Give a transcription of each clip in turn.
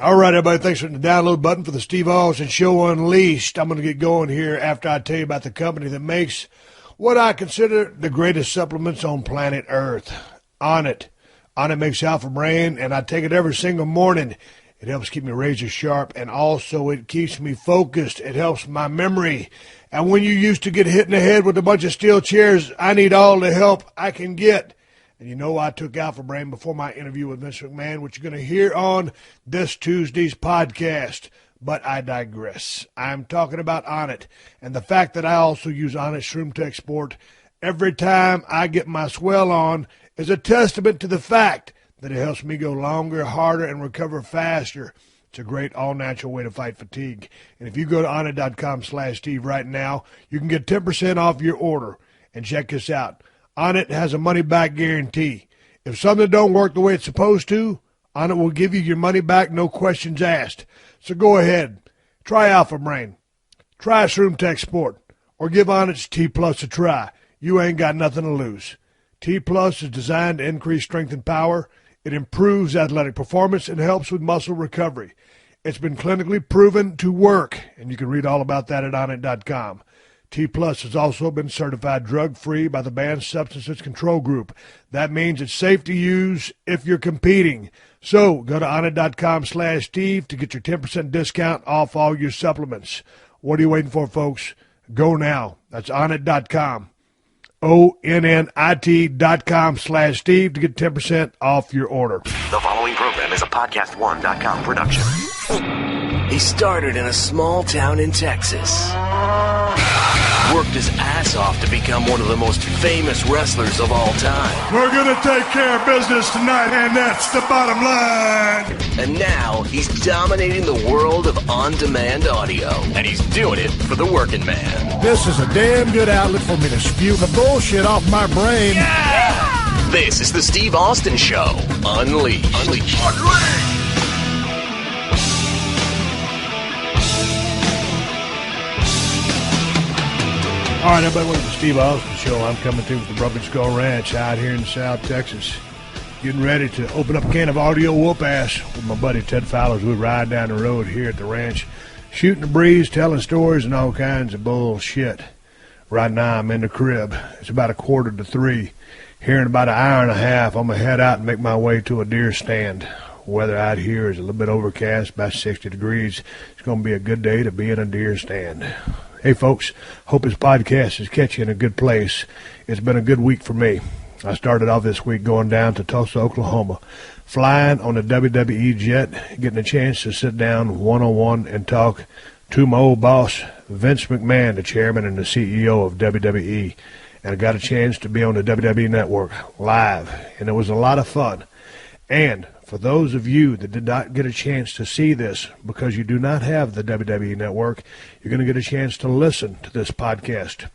All right, everybody, thanks for hitting the download button for the Steve Austin Show Unleashed. I'm going to get going here after I tell you about the company that makes what I consider the greatest supplements on planet Earth, Onnit. Onnit makes Alpha Brain, and I take it every single morning. It helps keep me razor sharp, and also it keeps me focused. It helps my memory. And when you used to get hit in the head with a bunch of steel chairs, I need all the help I can get. And you know I took Alpha Brain before my interview with Vince McMahon, which you're going to hear on this Tuesday's podcast. But I digress. I'm talking about Onnit and the fact that I also use Onnit Shroom Tech Sport every time I get my swell on is a testament to the fact that it helps me go longer, harder, and recover faster. It's a great all-natural way to fight fatigue. And if you go to Onnit.com/Steve right now, you can get 10% off your order. And check this out. Onnit has a money-back guarantee. If something don't work the way it's supposed to, Onnit will give you your money back, no questions asked. So go ahead. Try Alpha Brain. Try Shroom Tech Sport. Or give Onnit's T Plus a try. You ain't got nothing to lose. T Plus is designed to increase strength and power. It improves athletic performance and helps with muscle recovery. It's been clinically proven to work, and you can read all about that at Onnit.com. T Plus has also been certified drug-free by the Banned Substances Control Group. That means it's safe to use if you're competing. So go to Onnit.com/Steve to get your 10% discount off all your supplements. What are you waiting for, folks? Go now. That's Onnit.com. ONNIT.com/Steve to get 10% off your order. The following program is a podcast1.com production. He started in a small town in Texas. Worked his ass off to become one of the most famous wrestlers of all time. We're going to take care of business tonight, and that's the bottom line. And now he's dominating the world of on-demand audio. And he's doing it for the working man. This is a damn good outlet for me to spew the bullshit off my brain. Yeah! This is the Steve Austin Show. Unleashed. All right, everybody, welcome to the Steve Austin Show. I'm coming to you with the Broken Skull Ranch out here in South Texas. Getting ready to open up a can of audio whoop-ass with my buddy Ted Fowler as we ride down the road here at the ranch, shooting the breeze, telling stories, and all kinds of bullshit. Right now, I'm in the crib. It's about 2:45. Here in about an hour and a half, I'm going to head out and make my way to a deer stand. Weather out here is a little bit overcast, about 60 degrees. It's going to be a good day to be in a deer stand. Hey, folks, hope this podcast is catching you in a good place. It's been a good week for me. I started off this week going down to Tulsa, Oklahoma, flying on the WWE jet, getting a chance to sit down one-on-one and talk to my old boss, Vince McMahon, the chairman and the CEO of WWE. And I got a chance to be on the WWE Network live, and it was a lot of fun. And for those of you that did not get a chance to see this because you do not have the WWE Network, you're going to get a chance to listen to this podcast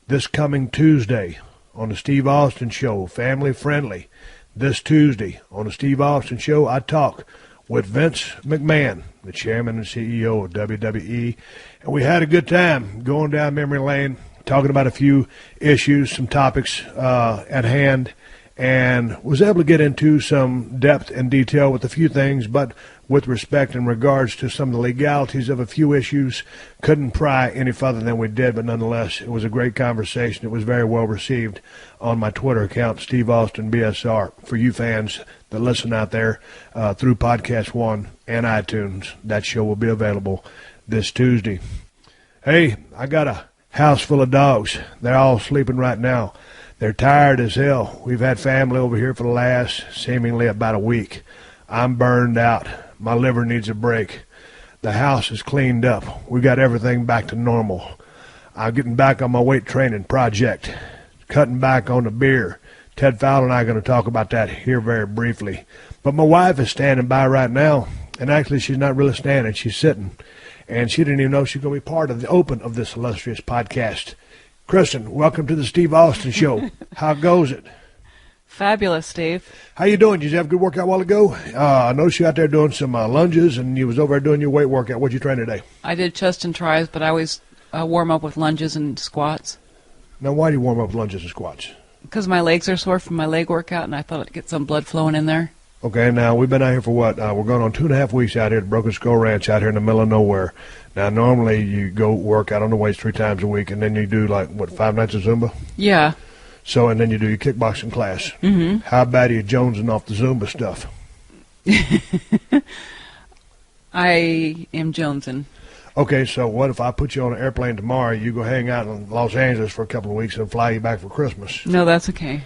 this coming Tuesday on the Steve Austin Show, family friendly. This Tuesday on the Steve Austin Show, I talk with Vince McMahon, the chairman and CEO of WWE, and we had a good time going down memory lane, talking about a few issues, some topics at hand, and was able to get into some depth and detail with a few things, but with respect in regards to some of the legalities of a few issues. Couldn't pry any further than we did, but nonetheless, it was a great conversation. It was very well received on my Twitter account, Steve Austin BSR. For you fans that listen out there through Podcast One and iTunes, that show will be available this Tuesday. Hey, I got a house full of dogs. They're all sleeping right now. They're tired as hell. We've had family over here for the last seemingly about a week. I'm burned out. My liver needs a break. The house is cleaned up. We got everything back to normal. I'm getting back on my weight training project, cutting back on the beer. Ted Fowler and I are going to talk about that here very briefly. But my wife is standing by right now, and actually she's not really standing. She's sitting, and she didn't even know she's going to be part of the open of this illustrious podcast. Kristen, welcome to the Steve Austin Show. How goes it? Fabulous, Steve. How you doing? Did you have a good workout a while ago? I noticed you out there doing some lunges, and you was over there doing your weight workout. What'd you train today? I did chest and tries, but I always warm up with lunges and squats. Now, why do you warm up with lunges and squats? Because my legs are sore from my leg workout, and I thought I'd get some blood flowing in there. Okay, now we've been out here for what? We're going on 2.5 weeks out here at Broken Skull Ranch out here in the middle of nowhere. Now, normally you go work out on the weights 3 times a week, and then you do, 5 nights of Zumba? Yeah. So, and then you do your kickboxing class. Mm-hmm. How bad are you jonesing off the Zumba stuff? I am jonesing. Okay, so what if I put you on an airplane tomorrow, you go hang out in Los Angeles for a couple of weeks and fly you back for Christmas? No, that's okay.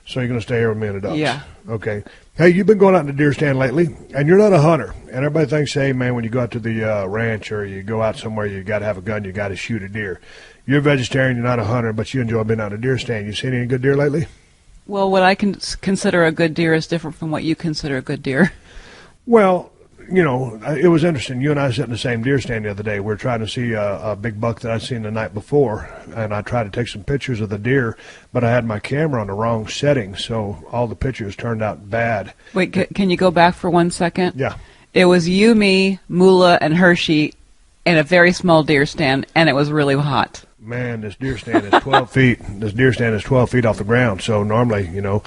So you're going to stay here with me and the ducks? Yeah. Okay. Hey, you've been going out in the deer stand lately, and you're not a hunter. And everybody thinks, hey, man, when you go out to the ranch or you go out somewhere, you got to have a gun, you got to shoot a deer. You're a vegetarian, you're not a hunter, but you enjoy being out in a deer stand. You seen any good deer lately? Well, what I can consider a good deer is different from what you consider a good deer. Well, you know, it was interesting. You and I sat in the same deer stand the other day. We were trying to see a big buck that I'd seen the night before, and I tried to take some pictures of the deer, but I had my camera on the wrong setting, so all the pictures turned out bad. Wait, can you go back for 1 second? Yeah. It was you, me, Moolah, and Hershey in a very small deer stand, and it was really hot. Man, this deer stand is 12 feet. This deer stand is 12 feet off the ground. So normally, you know,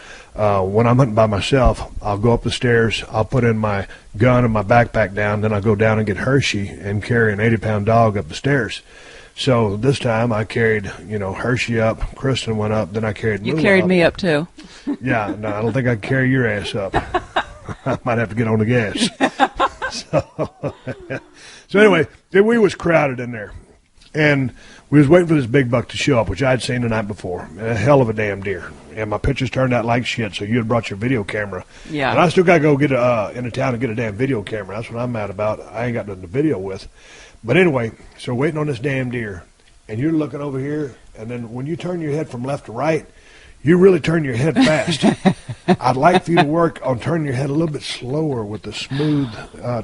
when I'm hunting by myself, I'll go up the stairs, I'll put in my gun and my backpack down, then I'll go down and get Hershey and carry an 80-pound dog up the stairs. So this time I carried, you know, Hershey up, Kristen went up, then I carried Moolah You carried up. me up, too. Yeah, no, I don't think I can carry your ass up. I might have to get on the gas. So anyway, we was crowded in there. And we was waiting for this big buck to show up, which I'd seen the night before. A hell of a damn deer. And my pictures turned out like shit, so you had brought your video camera. Yeah. And I still got to go get into town and get a damn video camera. That's what I'm mad about. I ain't got nothing to video with. But anyway, so waiting on this damn deer. And you're looking over here, and then when you turn your head from left to right, you really turn your head fast. I'd like for you to work on turning your head a little bit slower with the smooth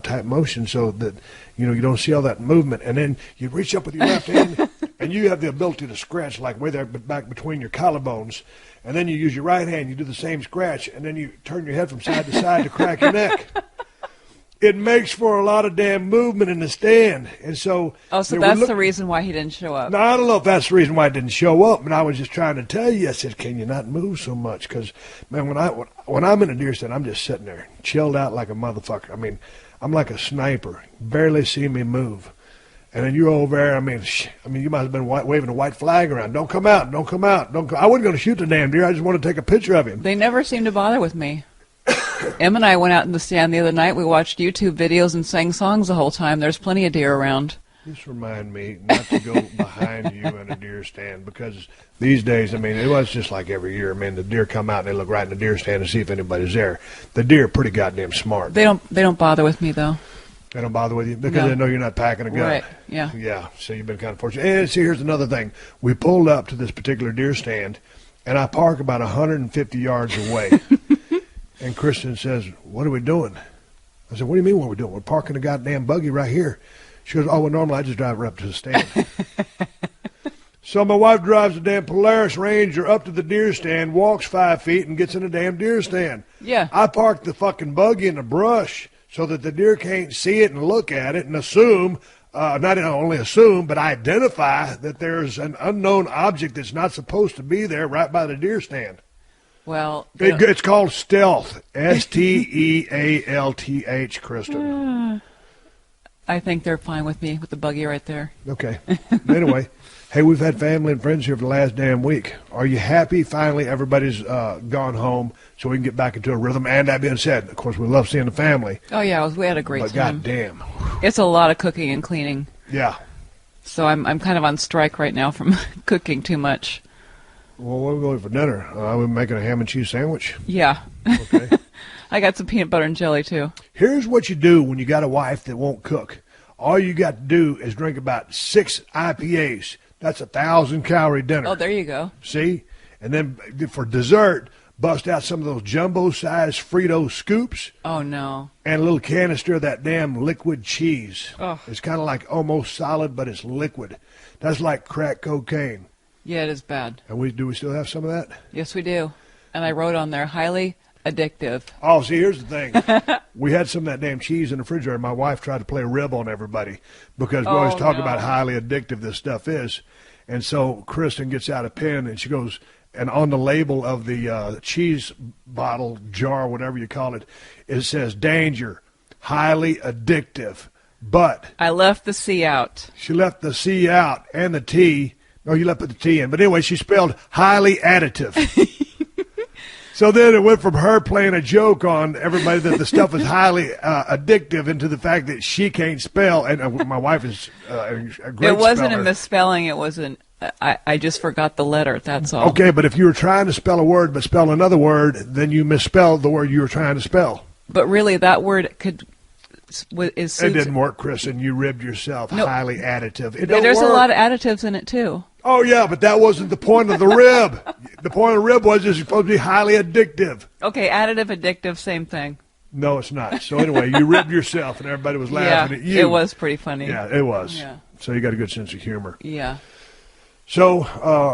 type motion so that, you know, you don't see all that movement. And then you reach up with your left hand, and you have the ability to scratch like way there back between your collarbones. And then you use your right hand, you do the same scratch, and then you turn your head from side to side to crack your neck. It makes for a lot of damn movement in the stand. And so... Oh, so that's the reason why he didn't show up. No, I don't know if that's the reason why it didn't show up, but I was just trying to tell you. I said, can you not move so much? Because, man, when I'm in a deer stand, I'm just sitting there, chilled out like a motherfucker. I mean, I'm like a sniper. Barely see me move. And then you're over there, I mean, you might have been waving a white flag around. Don't come out, don't come out. I wasn't going to shoot the damn deer. I just wanted to take a picture of him. They never seem to bother with me. Em and I went out in the stand the other night. We watched YouTube videos and sang songs the whole time. There's plenty of deer around. Just remind me not to go behind you in a deer stand, because these days, I mean, it was just like every year. I mean, the deer come out and they look right in the deer stand to see if anybody's there. The deer are pretty goddamn smart. They don't bother with me, though. They don't bother with you because they know you're not packing a gun. Right, yeah. Yeah, so you've been kind of fortunate. And see, here's another thing. We pulled up to this particular deer stand, and I park about 150 yards away. And Kristen says, what are we doing? I said, what do you mean what we're doing? We're parking a goddamn buggy right here. She goes, oh, well, normally I just drive her up to the stand. So my wife drives the damn Polaris Ranger up to the deer stand, walks 5 feet, and gets in a damn deer stand. Yeah. I parked the fucking buggy in the brush so that the deer can't see it and look at it and assume, not only assume, but identify that there's an unknown object that's not supposed to be there right by the deer stand. Well, it's called stealth. Stealth, Kristen. I think they're fine with me with the buggy right there. Okay. Anyway, hey, we've had family and friends here for the last damn week. Are you happy finally everybody's gone home so we can get back into a rhythm? And that being said, of course, we love seeing the family. Oh, yeah, we had a great time. But goddamn. It's a lot of cooking and cleaning. Yeah. So I'm kind of on strike right now from cooking too much. Well, what are we going for dinner? We're making a ham and cheese sandwich? Yeah. Okay. I got some peanut butter and jelly, too. Here's what you do when you got a wife that won't cook. All you got to do is drink about 6 IPAs. That's 1,000-calorie dinner. Oh, there you go. See? And then for dessert, bust out some of those jumbo-sized Frito scoops. Oh, no. And a little canister of that damn liquid cheese. Oh. It's kind of like almost solid, but it's liquid. That's like crack cocaine. Yeah, it is bad. And do we still have some of that? Yes, we do. And I wrote on there, highly addictive. Oh, see, here's the thing. We had some of that damn cheese in the refrigerator. My wife tried to play a rib on everybody because we always talk about how highly addictive this stuff is. And so Kristen gets out a pen and she goes, and on the label of the cheese bottle, jar, whatever you call it, it says danger, highly addictive. But I left the C out. She left the C out and the T. No, you left the T in. But anyway, she spelled highly additive. So then it went from her playing a joke on everybody that the stuff is highly addictive into the fact that she can't spell. And my wife is a great It wasn't speller. a misspelling. It wasn't. I just forgot the letter. That's all. Okay, but if you were trying to spell a word but spell another word, then you misspelled the word you were trying to spell. But really, that word is. It didn't work, Chris, and you ribbed yourself. No. Highly additive. It don't There's work. a lot of additives in it too. Oh, yeah, but that wasn't the point of the rib. The point of the rib was it's supposed to be highly addictive. Okay, additive, addictive, same thing. No, it's not. So anyway, you ribbed yourself, and everybody was laughing at you. It was pretty funny. Yeah, it was. Yeah. So you got a good sense of humor. Yeah. So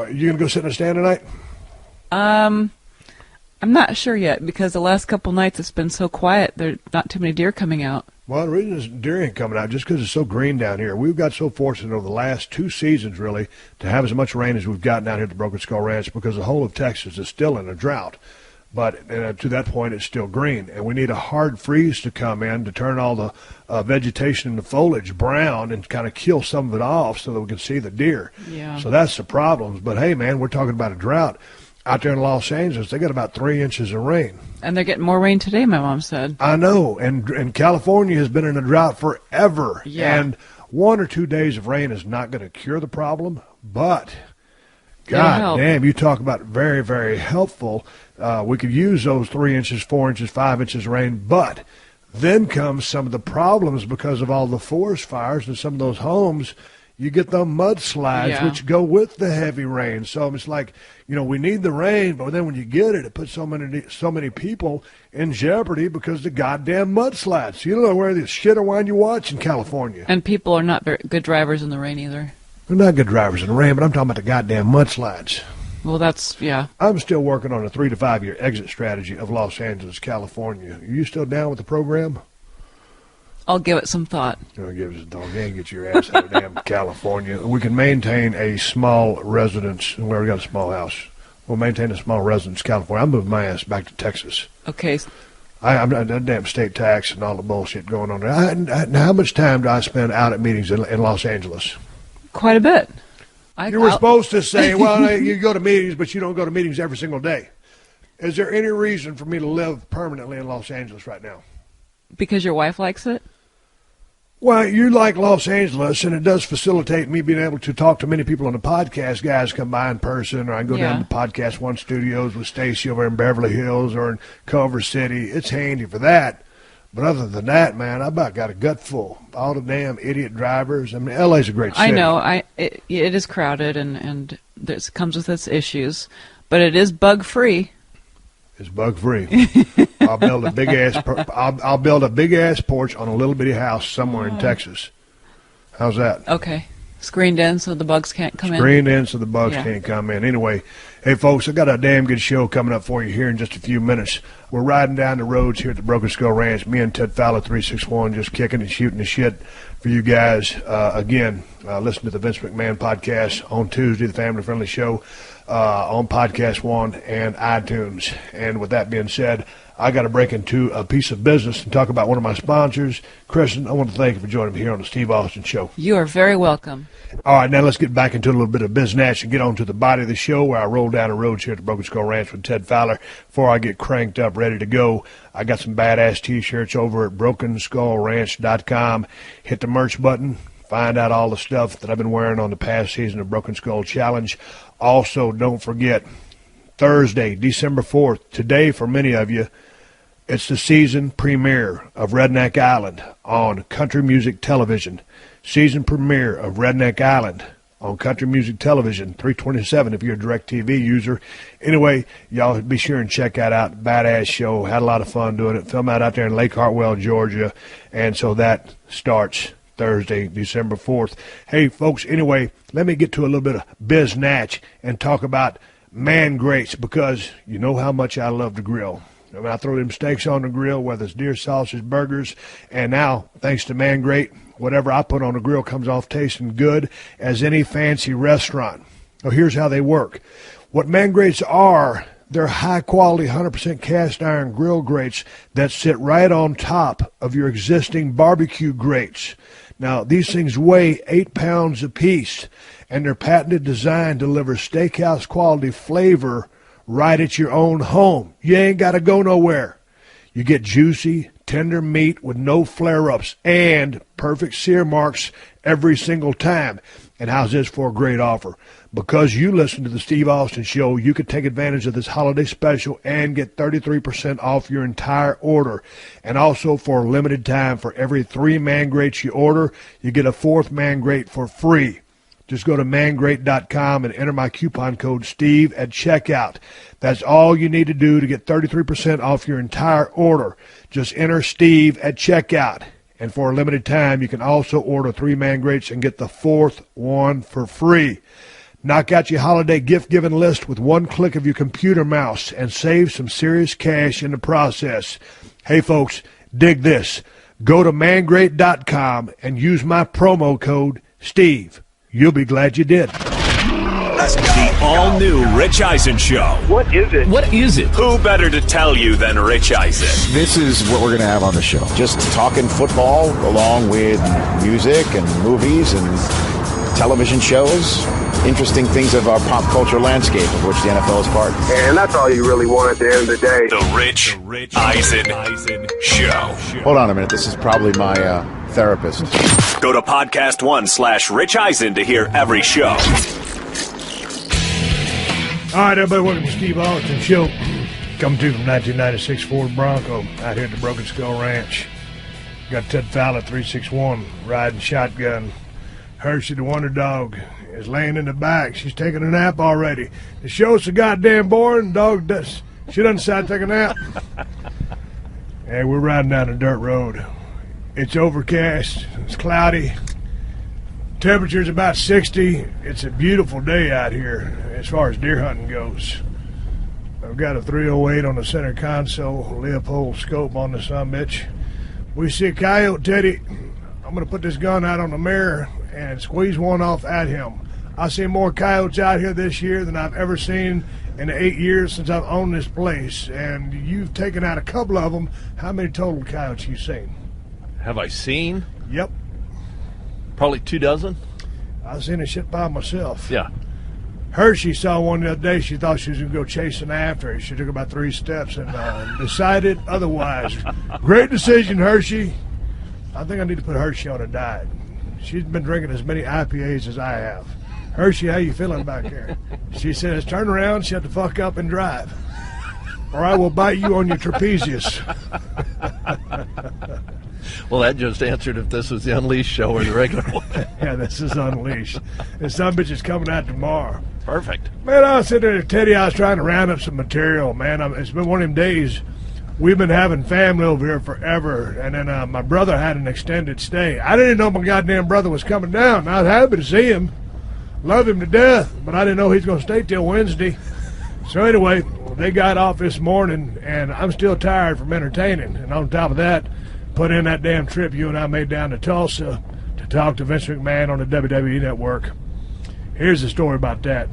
you going to go sit in a stand tonight? I'm not sure yet because the last couple nights it's been so quiet. There's not too many deer coming out. Well, the reason is deer ain't coming out just because it's so green down here. We've got so fortunate over the last 2 seasons, really, to have as much rain as we've gotten down here at the Broken Skull Ranch because the whole of Texas is still in a drought. But to that point, it's still green. And we need a hard freeze to come in to turn all the vegetation and the foliage brown and kind of kill some of it off so that we can see the deer. Yeah. So that's the problem. But, hey, man, we're talking about a drought. Out there in Los Angeles, they got about 3 inches of rain. And they're getting more rain today, my mom said. I know, and California has been in a drought forever. Yeah. And 1 or 2 days of rain is not going to cure the problem, but God damn, you talk about very, very helpful. We could use those 3 inches, 4 inches, 5 inches of rain, but then comes some of the problems because of all the forest fires and some of those homes. You get the mudslides, which go with the heavy rain. So it's like, we need the rain, but then when you get it, it puts so many people in jeopardy because of the goddamn mudslides. You don't know where the shit or wine you watch in California. And people are not very good drivers in the rain either. They're not good drivers in the rain, but I'm talking about the goddamn mudslides. Well, yeah. I'm still working on a 3 to 5 year exit strategy of Los Angeles, California. Are you still down with the program? I'll give it some thought. Give us a dog. You ain't get your ass out of damn California. We can maintain a small residence. We already got a small house. We'll maintain a small residence in California. I'm moving my ass back to Texas. Okay. I'm not that damn state tax and all the bullshit going on there. How much time do I spend out at meetings in Los Angeles? Quite a bit. You were supposed to say, well, you go to meetings, but you don't go to meetings every single day. Is there any reason for me to live permanently in Los Angeles right now? Because your wife likes it? Well, you like Los Angeles, and it does facilitate me being able to talk to many people on the podcast. Guys come by in person, or I can go down to Podcast One Studios with Stacy over in Beverly Hills or in Culver City. It's handy for that. But other than that, man, I about got a gut full. All the damn idiot drivers. I mean, LA's a great city. I know. It is crowded, and it comes with its issues. But it is bug-free. It's bug-free. I'll build a big ass. I'll build a big ass porch on a little bitty house somewhere in Texas. How's that? Okay, screened in so the bugs can't come in. Screened in so the bugs can't come in. Anyway, hey folks, I got a damn good show coming up for you here in just a few minutes. We're riding down the roads here at the Broken Skull Ranch. Me and Ted Fowler 361 just kicking and shooting the shit for you guys. Again, listen to the Vince McMahon podcast on Tuesday, the family friendly show. On Podcast One and iTunes. And with that being said, I got to break into a piece of business and talk about one of my sponsors. Kristen, I want to thank you for joining me here on the Steve Austin Show. You are very welcome. All right, now let's get back into a little bit of business and get on to the body of the show where I roll down the roads here at the Broken Skull Ranch with Ted Fowler. Before I get cranked up, ready to go, I got some badass T-shirts over at BrokenSkullRanch.com. Hit the merch button. Find out all the stuff that I've been wearing on the past season of Broken Skull Challenge. Also, don't forget, Thursday, December 4th, today for many of you, it's the season premiere of Redneck Island on Country Music Television. Season premiere of Redneck Island on Country Music Television, 327 if you're a DirecTV user. Anyway, y'all be sure and check that out. Badass show. Had a lot of fun doing it. Film out there in Lake Hartwell, Georgia. And so that starts Thursday, December 4th. Hey, folks, anyway, let me get to a little bit of biznatch and talk about man grates because you know how much I love to grill. I mean, I throw them steaks on the grill, whether it's deer sausage, burgers, and now, thanks to Man Grate, whatever I put on the grill comes off tasting good as any fancy restaurant. So here's how they work. What man grates are, they're high-quality, 100% cast-iron grill grates that sit right on top of your existing barbecue grates. Now, these things weigh 8 pounds apiece, and their patented design delivers steakhouse-quality flavor right at your own home. You ain't got to go nowhere. You get juicy, tender meat with no flare-ups and perfect sear marks every single time. And how's this for a great offer? Because you listen to the Steve Austin Show, you could take advantage of this holiday special and get 33% off your entire order. And also for a limited time, for every 3 man grates you order, you get a 4th man grate for free. Just go to mangrate.com and enter my coupon code Steve at checkout. That's all you need to do to get 33% off your entire order. Just enter Steve at checkout. And for a limited time, you can also order 3 man grates and get the 4th one for free. Knock out your holiday gift-giving list with one click of your computer mouse and save some serious cash in the process. Hey, folks, dig this. Go to mangrate.com and use my promo code Steve. You'll be glad you did. Let's go. The all-new Rich Eisen Show. What is it? What is it? Who better to tell you than Rich Eisen? This is what we're going to have on the show. Just talking football along with music and movies and television shows. Interesting things of our pop culture landscape, of which the NFL is part. And that's all you really want at the end of the day. The Rich Eisen Show. Hold on a minute. This is probably my therapist. Go to podcast1/Rich Eisen to hear every show. All right, everybody, welcome to Steve Austin Show. Coming to you from 1996 Ford Bronco out here at the Broken Skull Ranch. Got Ted Fowler, 361, riding shotgun. Hershey, the Wonder Dog, is laying in the back. She's taking a nap already. The show's so goddamn boring, she doesn't decide to take a nap. Hey, we're riding down a dirt road. It's overcast. It's cloudy. Temperature's about 60. It's a beautiful day out here as far as deer hunting goes. I've got a 308 on the center console, Leopold scope on the summit. We see a coyote, Teddy. I'm going to put this gun out on the mirror and squeeze one off at him. I see more coyotes out here this year than I've ever seen in the 8 years since I've owned this place. And you've taken out a couple of them. How many total coyotes you seen? Have I seen? Yep. Probably 24. I've seen a shit by myself. Yeah. Hershey saw one the other day. She thought she was going to go chasing after it. She took about 3 steps and decided otherwise. Great decision, Hershey. I think I need to put Hershey on a diet. She's been drinking as many IPAs as I have. Hershey, how you feeling back there? She says, turn around, shut the fuck up, and drive. Or I will bite you on your trapezius. Well, that just answered if this was the Unleashed show or the regular one. Yeah, this is Unleashed. And some bitch is coming out tomorrow. Perfect. Man, I was sitting there, Teddy, I was trying to round up some material, man. It's been one of them days. We've been having family over here forever, and then my brother had an extended stay. I didn't know my goddamn brother was coming down. I was happy to see him. Love him to death, but I didn't know he's going to stay till Wednesday. So anyway, they got off this morning, and I'm still tired from entertaining. And on top of that, put in that damn trip you and I made down to Tulsa to talk to Vince McMahon on the WWE Network. Here's the story about that.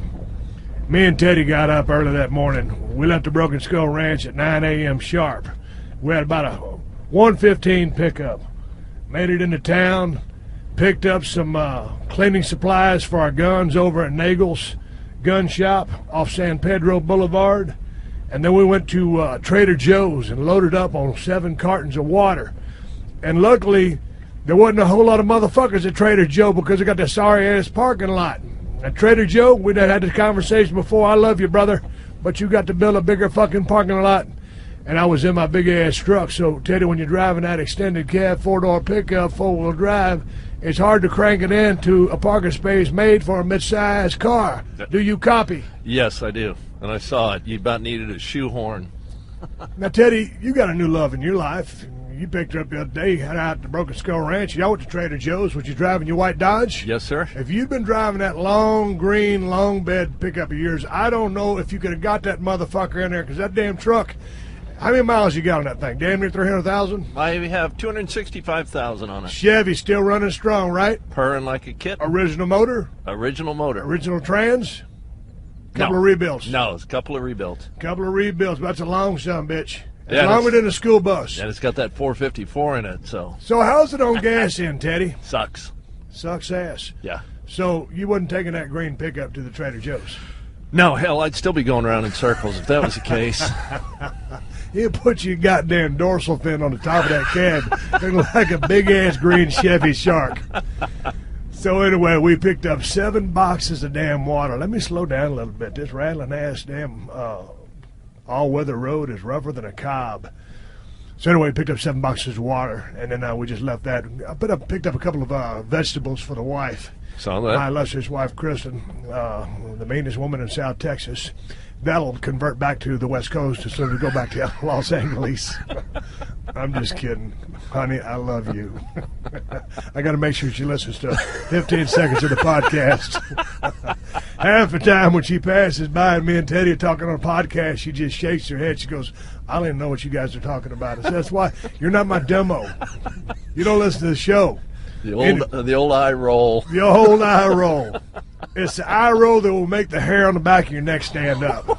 Me and Teddy got up early that morning. We left the Broken Skull Ranch at 9 a.m. sharp. We had about a 1:15 pickup. Made it into town, picked up some cleaning supplies for our guns over at Nagel's gun shop off San Pedro Boulevard. And then we went to Trader Joe's and loaded up on 7 cartons of water. And luckily, there wasn't a whole lot of motherfuckers at Trader Joe because they got that sorry-ass parking lot. At Trader Joe, we'd had this conversation before. I love you, brother, but you got to build a bigger fucking parking lot. And I was in my big-ass truck. So, Teddy, when you're driving that extended cab, 4-door pickup, 4-wheel drive, it's hard to crank it into a parking space made for a mid-sized car. Do you copy? Yes, I do. And I saw it. You about needed a shoehorn. Now, Teddy, you got a new love in your life. You picked her up the other day, head out to Broken Skull Ranch. Y'all went to Trader Joe's. Was you driving your white Dodge? Yes, sir. If you'd been driving that long, green, long bed pickup of yours, I don't know if you could have got that motherfucker in there, because that damn truck, how many miles you got on that thing? Damn near 300,000? I have 265,000 on it. Chevy still running strong, right? Purring like a kitten. Original motor? Original motor. Original trans? Couple of rebuilds. No, it's a couple of rebuilds. Couple of rebuilds. But that's a long son, bitch. It's Yeah, longer than a school bus. And it's got that 454 in it, so. So how's it on gas in, Teddy? Sucks. Sucks ass. Yeah. So you wasn't taking that green pickup to the Trader Joe's? No, hell, I'd still be going around in circles if that was the case. You put your goddamn dorsal fin on the top of that cab. It looked like a big-ass green Chevy Shark. So anyway, we picked up 7 boxes of damn water. Let me slow down a little bit. This rattling-ass damn all-weather road is rougher than a cob. So anyway, we picked up 7 boxes of water, and then we just left that. I picked up a couple of vegetables for the wife. Saw that. My illustrious wife, Kristen, the meanest woman in South Texas. That'll convert back to the West Coast as soon as we go back to Los Angeles. I'm just kidding. Honey, I love you. I got to make sure she listens to 15 seconds of the podcast. Half the time when she passes by and me and Teddy are talking on a podcast, she just shakes her head. She goes, I don't even know what you guys are talking about. I said, that's why you're not my demo. You don't listen to the show. The old eye roll. The old eye roll. It's the eye roll that will make the hair on the back of your neck stand up.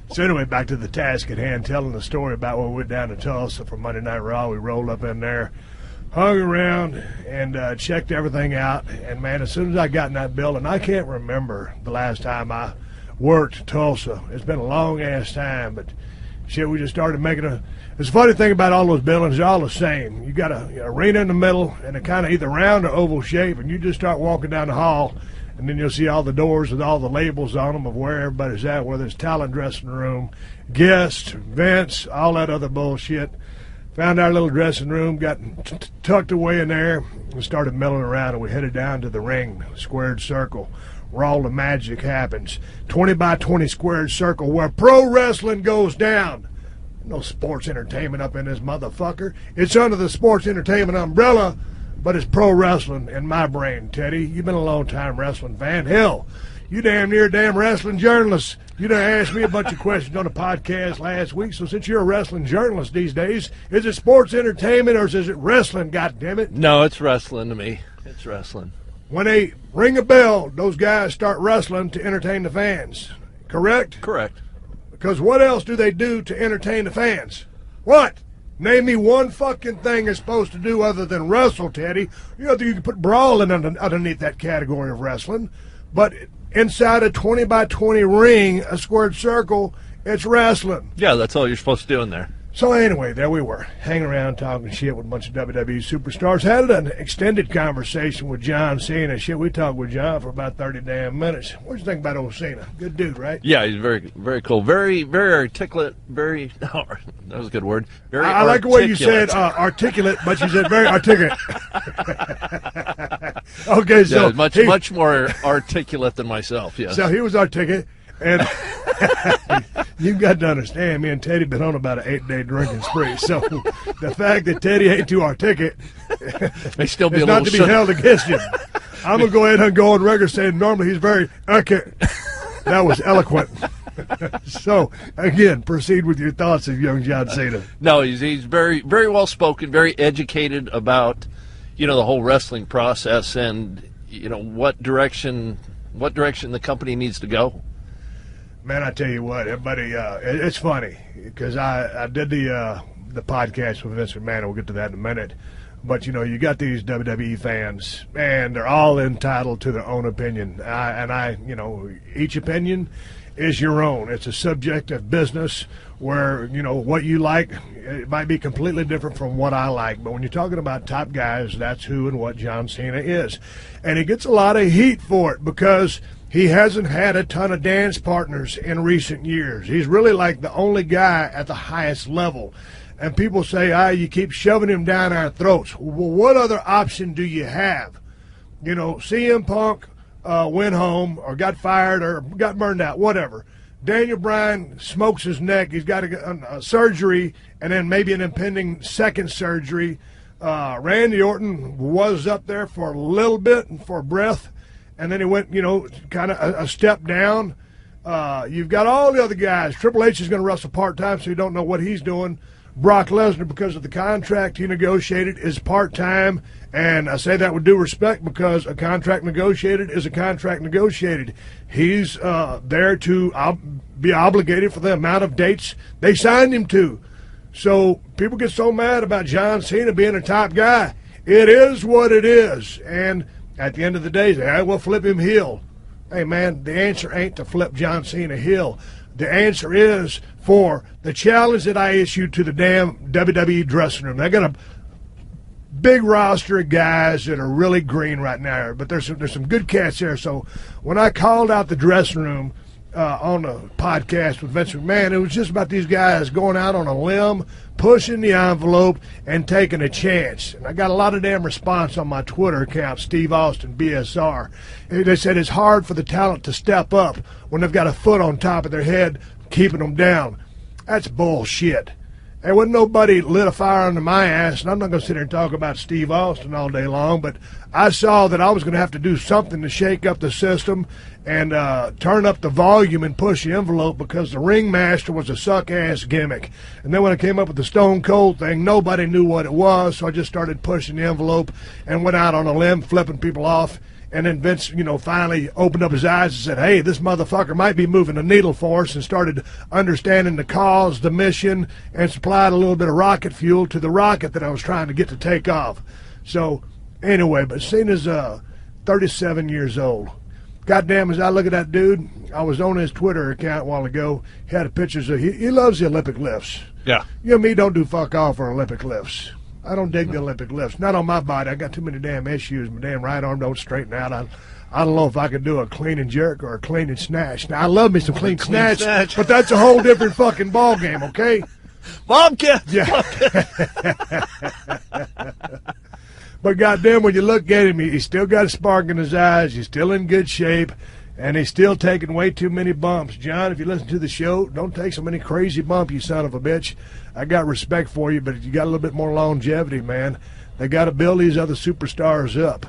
So anyway, back to the task at hand, telling the story about when we went down to Tulsa for Monday Night Raw. We rolled up in there, hung around, and checked everything out. And, man, as soon as I got in that building, I can't remember the last time I worked Tulsa. It's been a long-ass time, but, shit, we just started making a... It's a funny thing about all those buildings, they're all the same. You got an arena in the middle, and a kind of either round or oval shape, and you just start walking down the hall, and then you'll see all the doors with all the labels on them of where everybody's at, whether it's talent dressing room, guests, events, all that other bullshit. Found our little dressing room, got tucked away in there, and started milling around, and we headed down to the ring, squared circle, where all the magic happens. 20 by 20 squared circle where pro wrestling goes down. No sports entertainment up in this motherfucker. It's under the sports entertainment umbrella, but it's pro wrestling in my brain, Teddy. You've been a long-time wrestling fan. Hell, you damn near damn wrestling journalist. You done asked me a bunch of questions on the podcast last week, so since you're a wrestling journalist these days, is it sports entertainment or is it wrestling, goddammit? No, it's wrestling to me. It's wrestling. When they ring a bell, those guys start wrestling to entertain the fans, correct? Correct. Because what else do they do to entertain the fans? What? Name me one fucking thing they're supposed to do other than wrestle, Teddy. You can put brawling underneath that category of wrestling. But inside a 20 by 20 ring, a squared circle, it's wrestling. Yeah, that's all you're supposed to do in there. So anyway, there we were, hanging around talking shit with a bunch of WWE superstars. Had an extended conversation with John Cena. Shit, we talked with John for about 30 damn minutes. What do you think about old Cena? Good dude, right? Yeah, he's very, very cool. Very, very articulate. Very, oh, that was a good word. Very I like the way you said articulate, but you said very articulate. Okay, so yeah, much more articulate than myself, yes. So he was articulate, and you've got to understand, me and Teddy been on about an 8-day drinking spree. So the fact that Teddy ain't too articulate may still be is not to be held against you. I'm going to go ahead and go on record saying normally he's very articulate. That was eloquent. So, again, proceed with your thoughts of young John Cena. No, he's very, very well spoken, very educated about, the whole wrestling process and, what direction the company needs to go. Man, I tell you what, everybody, it's funny because I did the podcast with Vince McMahon. We'll get to that in a minute. But, you got these WWE fans, and they're all entitled to their own opinion. Each opinion is your own. It's a subjective business where, what you like, it might be completely different from what I like. But when you're talking about top guys, that's who and what John Cena is. And he gets a lot of heat for it because he hasn't had a ton of dance partners in recent years. He's really like the only guy at the highest level. And people say, you keep shoving him down our throats. Well, what other option do you have? CM Punk went home or got fired or got burned out, whatever. Daniel Bryan smokes his neck. He's got a surgery and then maybe an impending second surgery. Randy Orton was up there for a little bit and for a breath, and then he went, kind of a step down. You've got all the other guys. Triple H is going to wrestle part-time, so you don't know what he's doing. Brock Lesnar, because of the contract he negotiated, is part-time, and I say that with due respect because a contract negotiated is a contract negotiated. He's there to be obligated for the amount of dates they signed him to. So people get so mad about John Cena being a top guy. It is what it is, and at the end of the day, hey, we'll flip him heel. Hey, man, the answer ain't to flip John Cena heel. The answer is for the challenge that I issued to the damn WWE dressing room. They got a big roster of guys that are really green right now, but there's some good cats there. So when I called out the dressing room on the podcast with Vince McMahon, it was just about these guys going out on a limb, pushing the envelope, and taking a chance. And I got a lot of damn response on my Twitter account, Steve Austin, BSR. And they said it's hard for the talent to step up when they've got a foot on top of their head keeping them down. That's bullshit. There wasn't nobody lit a fire under my ass, and I'm not going to sit here and talk about Steve Austin all day long, but I saw that I was going to have to do something to shake up the system and turn up the volume and push the envelope because the ringmaster was a suck-ass gimmick. And then when I came up with the Stone Cold thing, nobody knew what it was, so I just started pushing the envelope and went out on a limb, flipping people off. And then Vince, finally opened up his eyes and said, hey, this motherfucker might be moving the needle for us, and started understanding the cause, the mission, and supplied a little bit of rocket fuel to the rocket that I was trying to get to take off. So, anyway, but Cena's 37 years old. Goddamn, as I look at that dude, I was on his Twitter account a while ago. He had pictures of, he loves the Olympic lifts. Yeah. You and me don't do fuck all for Olympic lifts. I don't dig the Olympic lifts. Not on my body. I got too many damn issues. My damn right arm don't straighten out. I don't know if I could do a clean and jerk or a clean and snatch. Now, I love me some clean snatch, but that's a whole different fucking ball game, okay? Bobcat! Yeah. But goddamn, when you look at him, he's still got a spark in his eyes. He's still in good shape, and he's still taking way too many bumps. John, if you listen to the show, don't take so many crazy bumps, you son of a bitch. I got respect for you, but you got a little bit more longevity, man. They got to build these other superstars up.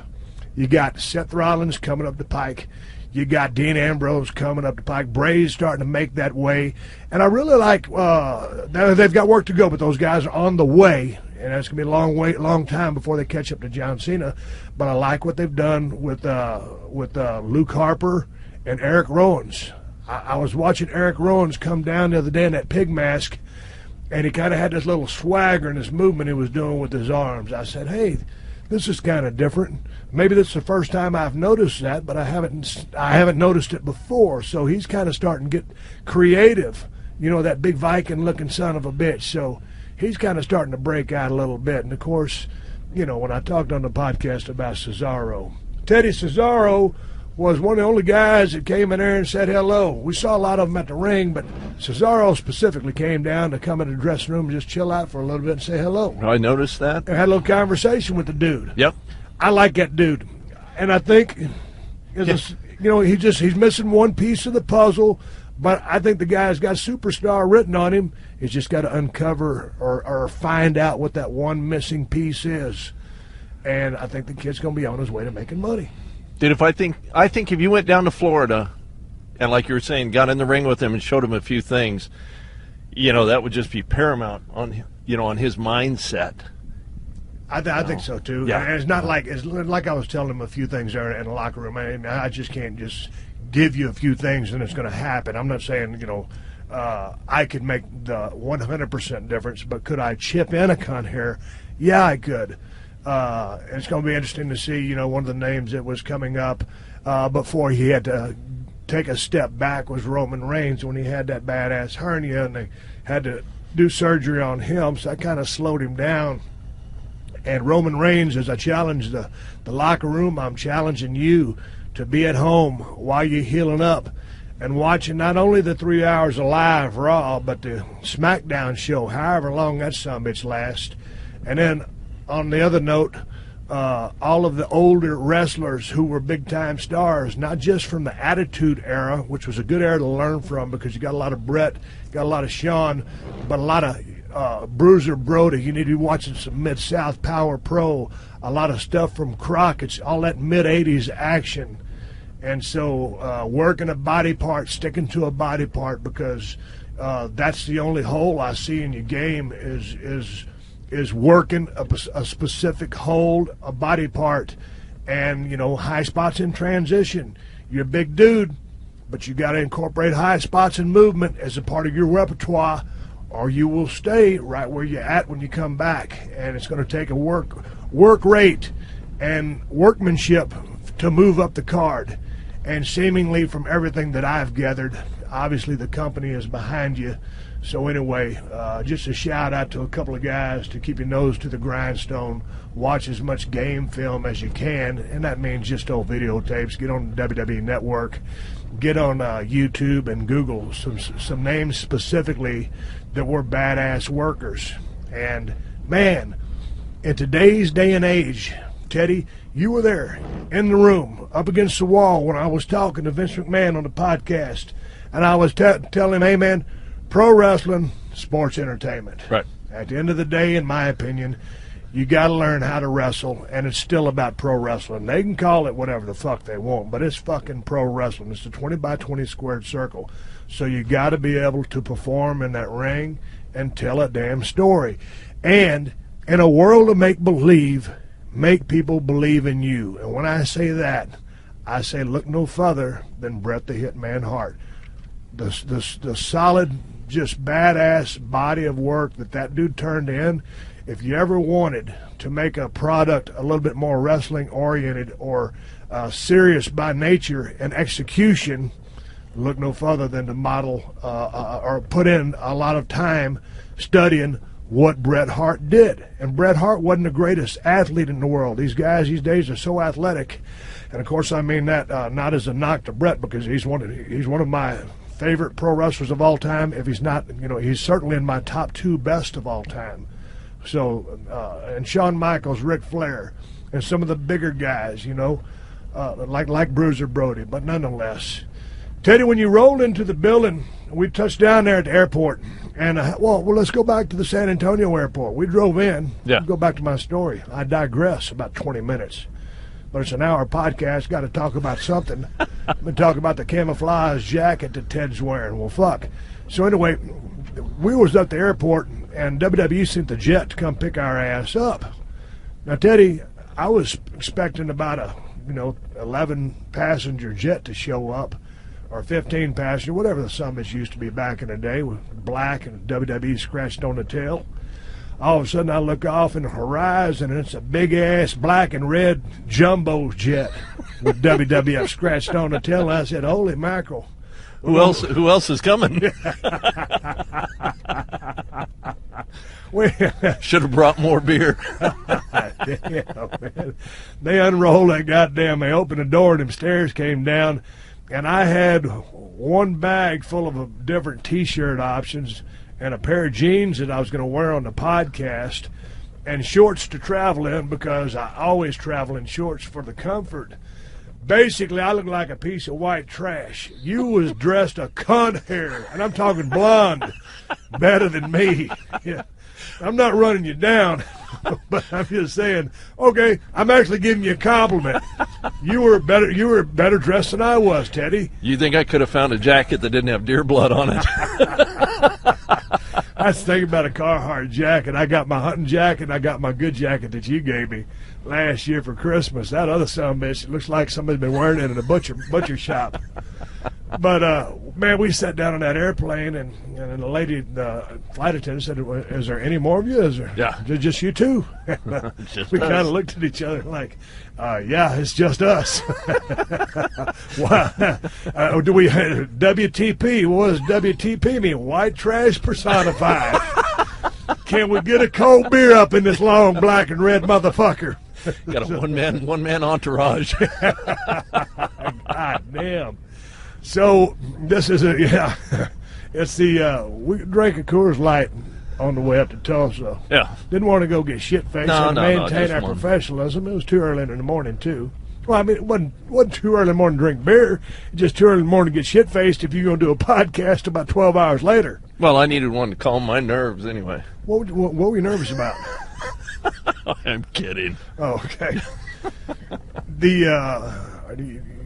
You got Seth Rollins coming up the pike. You got Dean Ambrose coming up the pike. Bray's starting to make that way. And I really like, they've got work to go, but those guys are on the way. And it's going to be a long time before they catch up to John Cena. But I like what they've done with Luke Harper and Eric Rowan's. I was watching Eric Rowan's come down the other day in that pig mask, and he kind of had this little swagger in his movement he was doing with his arms. I said, hey, this is kind of different. Maybe this is the first time I've noticed that, but I haven't noticed it before. So he's kind of starting to get creative, that big Viking-looking son of a bitch. So he's kind of starting to break out a little bit. And, of course, when I talked on the podcast about Cesaro, Teddy Cesaro was one of the only guys that came in there and said hello. We saw a lot of them at the ring, but Cesaro specifically came down to come in the dressing room and just chill out for a little bit and say hello. I noticed that. I had a little conversation with the dude. Yep. I like that dude. And I think, he's missing one piece of the puzzle, but I think the guy's got superstar written on him. He's just got to uncover or find out what that one missing piece is. And I think the kid's going to be on his way to making money. Dude, I think if you went down to Florida and, like you were saying, got in the ring with him and showed him a few things, that would just be paramount on his mindset. I think so too. Yeah. And it's like I was telling him a few things there in the locker room. I just can't just give you a few things and it's going to happen. I'm not saying I could make the 100% difference, but could I chip in a cunt here? Yeah, I could. It's going to be interesting to see, one of the names that was coming up before he had to take a step back was Roman Reigns when he had that badass hernia and they had to do surgery on him, so that kind of slowed him down. And Roman Reigns, as I challenge the locker room, I'm challenging you to be at home while you're healing up and watching not only the 3 hours of live Raw, but the SmackDown show, however long that sumbitch lasts. And then on the other note, all of the older wrestlers who were big-time stars, not just from the Attitude Era, which was a good era to learn from because you got a lot of Brett, got a lot of Shawn, but a lot of Bruiser Brody. You need to be watching some Mid-South Power Pro, a lot of stuff from Crockett's, all that mid-'80s action. And so working a body part, sticking to a body part because that's the only hole I see in your game is working a specific hold, a body part, and, high spots in transition. You're a big dude, but you got to incorporate high spots and movement as a part of your repertoire, or you will stay right where you're at when you come back. And it's going to take a work rate and workmanship to move up the card. And seemingly from everything that I've gathered, obviously the company is behind you. So anyway, just a shout out to a couple of guys to keep your nose to the grindstone, watch as much game film as you can, and that means just old videotapes. Get on the WWE Network, get on YouTube and Google some names specifically that were badass workers. And man, in today's day and age, Teddy, you were there in the room up against the wall when I was talking to Vince McMahon on the podcast, and I was telling him, hey man, pro wrestling, sports entertainment. Right. At the end of the day, in my opinion, you got to learn how to wrestle, and it's still about pro wrestling. They can call it whatever the fuck they want, but it's fucking pro wrestling. It's a 20 by 20 squared circle. So you got to be able to perform in that ring and tell a damn story. And in a world of make-believe, make people believe in you. And when I say that, I say look no further than Bret the Hitman Hart. The solid, just badass body of work that dude turned in. If you ever wanted to make a product a little bit more wrestling oriented or serious by nature and execution, look no further than to model or put in a lot of time studying what Bret Hart did. And Bret Hart wasn't the greatest athlete in the world. These guys these days are so athletic, and of course I mean that not as a knock to Bret, because he's one of my favorite pro wrestlers of all time. If he's not, he's certainly in my top 2 best of all time. So, and Shawn Michaels, Ric Flair, and some of the bigger guys, like Bruiser Brody. But nonetheless, Teddy, when you rolled into the building, we touched down there at the airport, and well, let's go back to the San Antonio airport. We drove in. Yeah. Go back to my story. I digress about 20 minutes. But it's an hour podcast. Got to talk about something. I've been talking about the camouflage jacket that Ted's wearing. Well, fuck. So anyway, we was at the airport, and WWE sent the jet to come pick our ass up. Now, Teddy, I was expecting about a 11 passenger jet to show up, or 15 passenger, whatever the summits used to be back in the day, with black and WWE scratched on the tail. All of a sudden, I look off in the horizon, and it's a big-ass black and red jumbo jet with WWF scratched on the tail. And I said, holy mackerel. Who else is coming? Should have brought more beer. Damn, man. They unrolled that goddamn, they opened the door, and them stairs came down, and I had one bag full of different T-shirt options, and a pair of jeans that I was going to wear on the podcast, and shorts to travel in, because I always travel in shorts for the comfort. Basically, I look like a piece of white trash. You was dressed a cunt hair, and I'm talking blonde, better than me. Yeah. I'm not running you down, but I'm just saying, okay, I'm actually giving you a compliment. You were better dressed than I was, Teddy. You think I could have found a jacket that didn't have deer blood on it? I was thinking about a Carhartt jacket. I got my hunting jacket, and I got my good jacket that you gave me last year for Christmas. That other son of a bitch, it looks like somebody's been wearing it in a butcher shop. But, man, we sat down on that airplane, and the lady, the flight attendant said, is there any more of you? Is there? Yeah. Just you two? We kind of looked at each other like, yeah, it's just us. Do we WTP? What does WTP mean? White trash personified. Can we get a cold beer up in this long black and red motherfucker? Got a one man entourage. God damn. So this is it's the we drank a Coors Light on the way up to Tulsa. Yeah. Didn't want to go get shit-faced No, and maintain our professionalism. It was too early in the morning, too. Well, I mean, it wasn't too early in the morning to drink beer. It's just too early in the morning to get shit-faced if you're going to do a podcast about 12 hours later. Well, I needed one to calm my nerves anyway. What were you nervous about? I'm kidding. Oh, okay.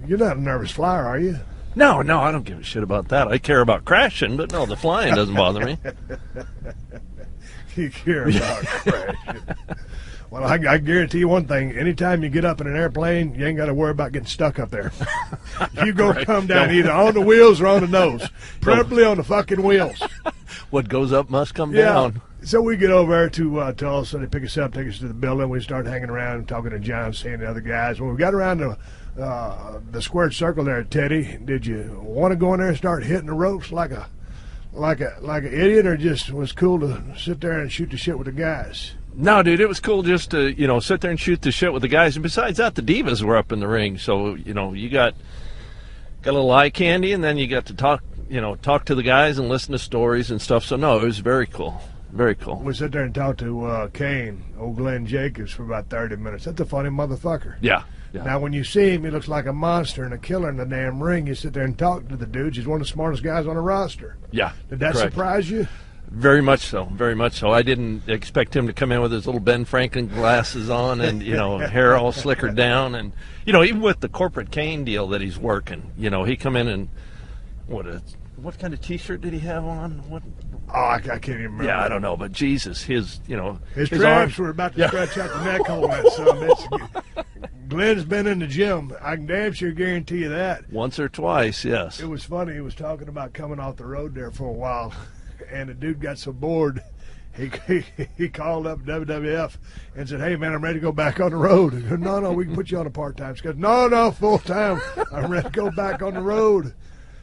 You're not a nervous flyer, are you? No, I don't give a shit about that. I care about crashing, but no, the flying doesn't bother me. You care about crashing. Well, I guarantee you one thing. Anytime you get up in an airplane, you ain't got to worry about getting stuck up there. You go come down either on the wheels or on the nose. Preferably on the fucking wheels. What goes up must come down. So we get over there to Tulsa. They pick us up, take us to the building. We start hanging around and talking to John, seeing the other guys. When we got around to the squared circle there, Teddy, did you want to go in there and start hitting the ropes like an idiot, or just was cool to sit there and shoot the shit with the guys? No, dude, it was cool just to, sit there and shoot the shit with the guys. And besides that, the divas were up in the ring. So, you got a little eye candy, and then you got to talk to the guys and listen to stories and stuff. So, no, it was very cool. Very cool. We sit there and talk to Kane, old Glenn Jacobs, for about 30 minutes. That's a funny motherfucker. Yeah. Now, when you see him, he looks like a monster and a killer in the damn ring. You sit there and talk to the dude. He's one of the smartest guys on the roster. Yeah. Did that correct. surprise you? Very much so. Very much so. I didn't expect him to come in with his little Ben Franklin glasses on and, hair all slickered down. And, even with the corporate Kane deal that he's working, he come in and what kind of T-shirt did he have on? What? Oh, I can't even remember. Yeah, I don't know. But Jesus, his traps arms were about to stretch out the neck hole. That son of a bitch. Glenn's been in the gym. I can damn sure guarantee you that. Once or twice, yes. It was funny. He was talking about coming off the road there for a while. And the dude got so bored, he called up WWF and said, "Hey, man, I'm ready to go back on the road." He said, No, we can put you on a part-time schedule. No, full-time. I'm ready to go back on the road.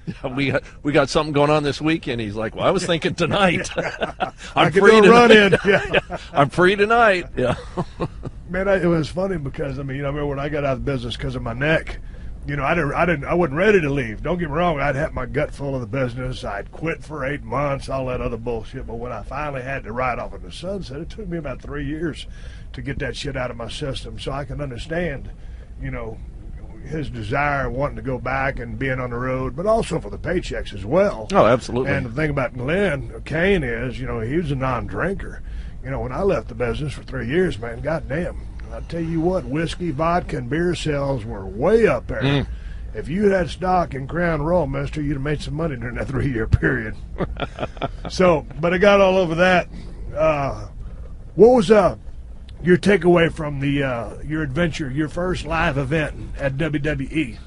Yeah, we got something going on this weekend. He's like, well, I was thinking tonight. I'm free tonight. I'm free tonight. Yeah. Man, it was funny because, I remember when I got out of the business because of my neck, I wasn't ready to leave. Don't get me wrong. I'd had my gut full of the business. I'd quit for 8 months, all that other bullshit. But when I finally had to ride off in the sunset, it took me about 3 years to get that shit out of my system. So I can understand, his desire wanting to go back and being on the road, but also for the paychecks as well. Oh, absolutely. And the thing about Glenn Kane is, he was a non-drinker. When I left the business for 3 years, man, goddamn. I tell you what, whiskey, vodka, and beer sales were way up there. If you had stock in Crown Royal, mister, you'd have made some money during that 3-year period. But I got all over that. What was your takeaway from your adventure, your first live event at WWE?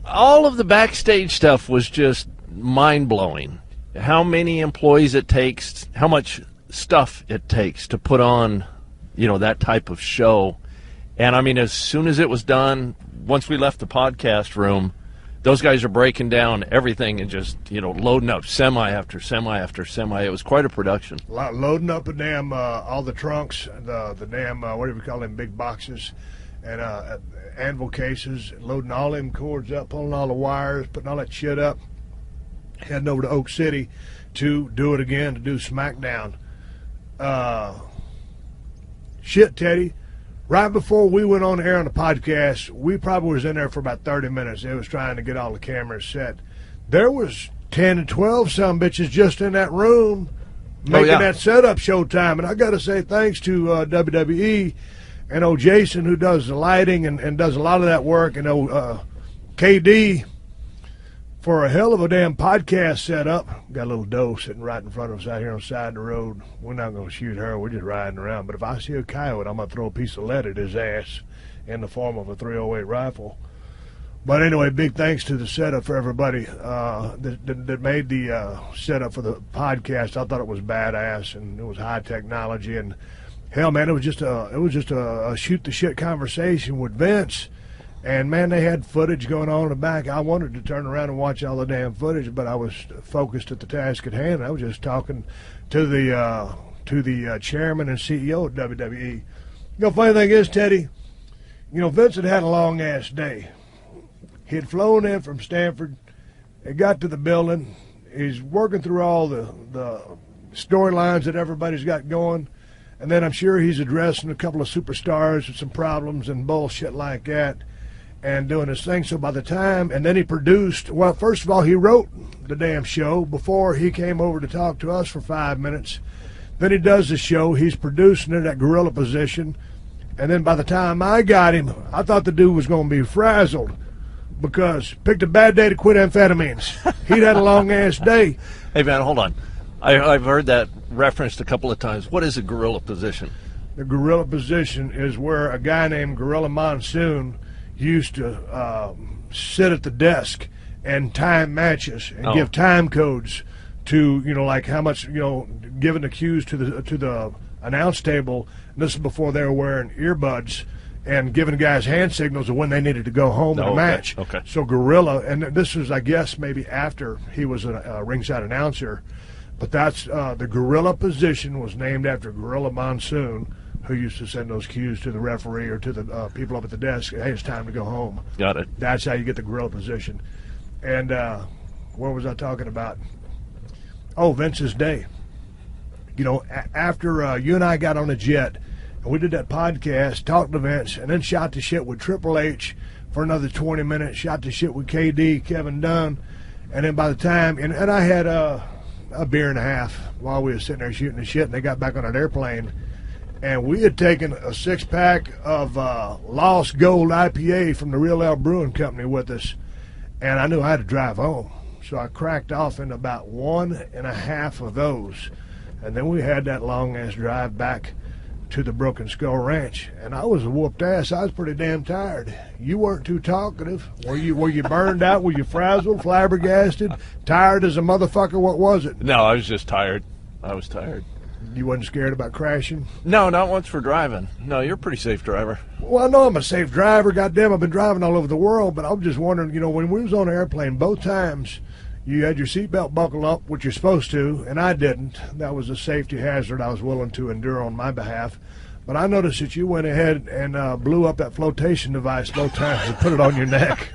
All of the backstage stuff was just mind-blowing. How many employees it takes, how much stuff it takes to put on that type of show. And as soon as it was done, once we left the podcast room, those guys are breaking down everything and just, loading up semi after semi after semi. It was quite a production. Loading up the damn, all the trunks, the damn, whatever you call them, big boxes, and anvil cases, loading all them cords up, pulling all the wires, putting all that shit up, heading over to Oak City to do it again, to do SmackDown. Shit, Teddy, right before we went on air on the podcast, we probably was in there for about 30 minutes. It was trying to get all the cameras set. There was 10 and 12 some bitches just in that room making that setup showtime. And I got to say thanks to WWE and old Jason, who does the lighting and does a lot of that work, and old KD for a hell of a damn podcast setup. Got a little doe sitting right in front of us out here on the side of the road. We're not going to shoot her. We're just riding around. But if I see a coyote, I'm going to throw a piece of lead at his ass in the form of a .308 rifle. But anyway, big thanks to the setup for everybody that made the setup for the podcast. I thought it was badass, and it was high technology. And hell, man, it was just a shoot the shit conversation with Vince. And, man, they had footage going on in the back. I wanted to turn around and watch all the damn footage, but I was focused at the task at hand. I was just talking to the chairman and CEO of WWE. Funny thing is, Teddy, Vince had a long-ass day. He had flown in from Stanford. He got to the building. He's working through all the storylines that everybody's got going. And then I'm sure he's addressing a couple of superstars with some problems and bullshit like that, and doing his thing. So by the time, and then he produced, well, first of all, he wrote the damn show before he came over to talk to us for 5 minutes. Then he does the show. He's producing it at gorilla position. And then by the time I got him, I thought the dude was going to be frazzled. because picked a bad day to quit amphetamines. He'd had a long-ass day. Hey, man, hold on. I've heard that referenced a couple of times. What is a gorilla position? The gorilla position is where a guy named Gorilla Monsoon used to sit at the desk and time matches and give time codes to, like how much, giving the cues to the announce table. And this is before they were wearing earbuds and giving guys hand signals of when they needed to go home in a match. Okay. So Gorilla, and this was, I guess, maybe after he was a ringside announcer, but that's the Gorilla position was named after Gorilla Monsoon, who used to send those cues to the referee or to the people up at the desk. Hey, it's time to go home. Got it. That's how you get the gorilla position. And what was I talking about? Oh, Vince's day. After you and I got on a jet, and we did that podcast, talked to Vince, and then shot the shit with Triple H for another 20 minutes, shot the shit with KD, Kevin Dunn, and then by the time, and I had a beer and a half while we were sitting there shooting the shit, and they got back on an airplane, and we had taken a 6-pack of Lost Gold IPA from the Real Ale Brewing Company with us, and I knew I had to drive home. So I cracked off in about 1.5 of those, and then we had that long-ass drive back to the Broken Skull Ranch, and I was a whooped ass. I was pretty damn tired. You weren't too talkative. Were you burned out? Were you frazzled, flabbergasted, tired as a motherfucker? What was it? No, I was just tired. I was tired. You wasn't scared about crashing? No, not once for driving. No, you're a pretty safe driver. Well, I know I'm a safe driver. Goddamn, I've been driving all over the world, but I'm just wondering, when we was on an airplane, both times you had your seatbelt buckled up, which you're supposed to, and I didn't. That was a safety hazard I was willing to endure on my behalf. But I noticed that you went ahead and blew up that flotation device both times and put it on your neck.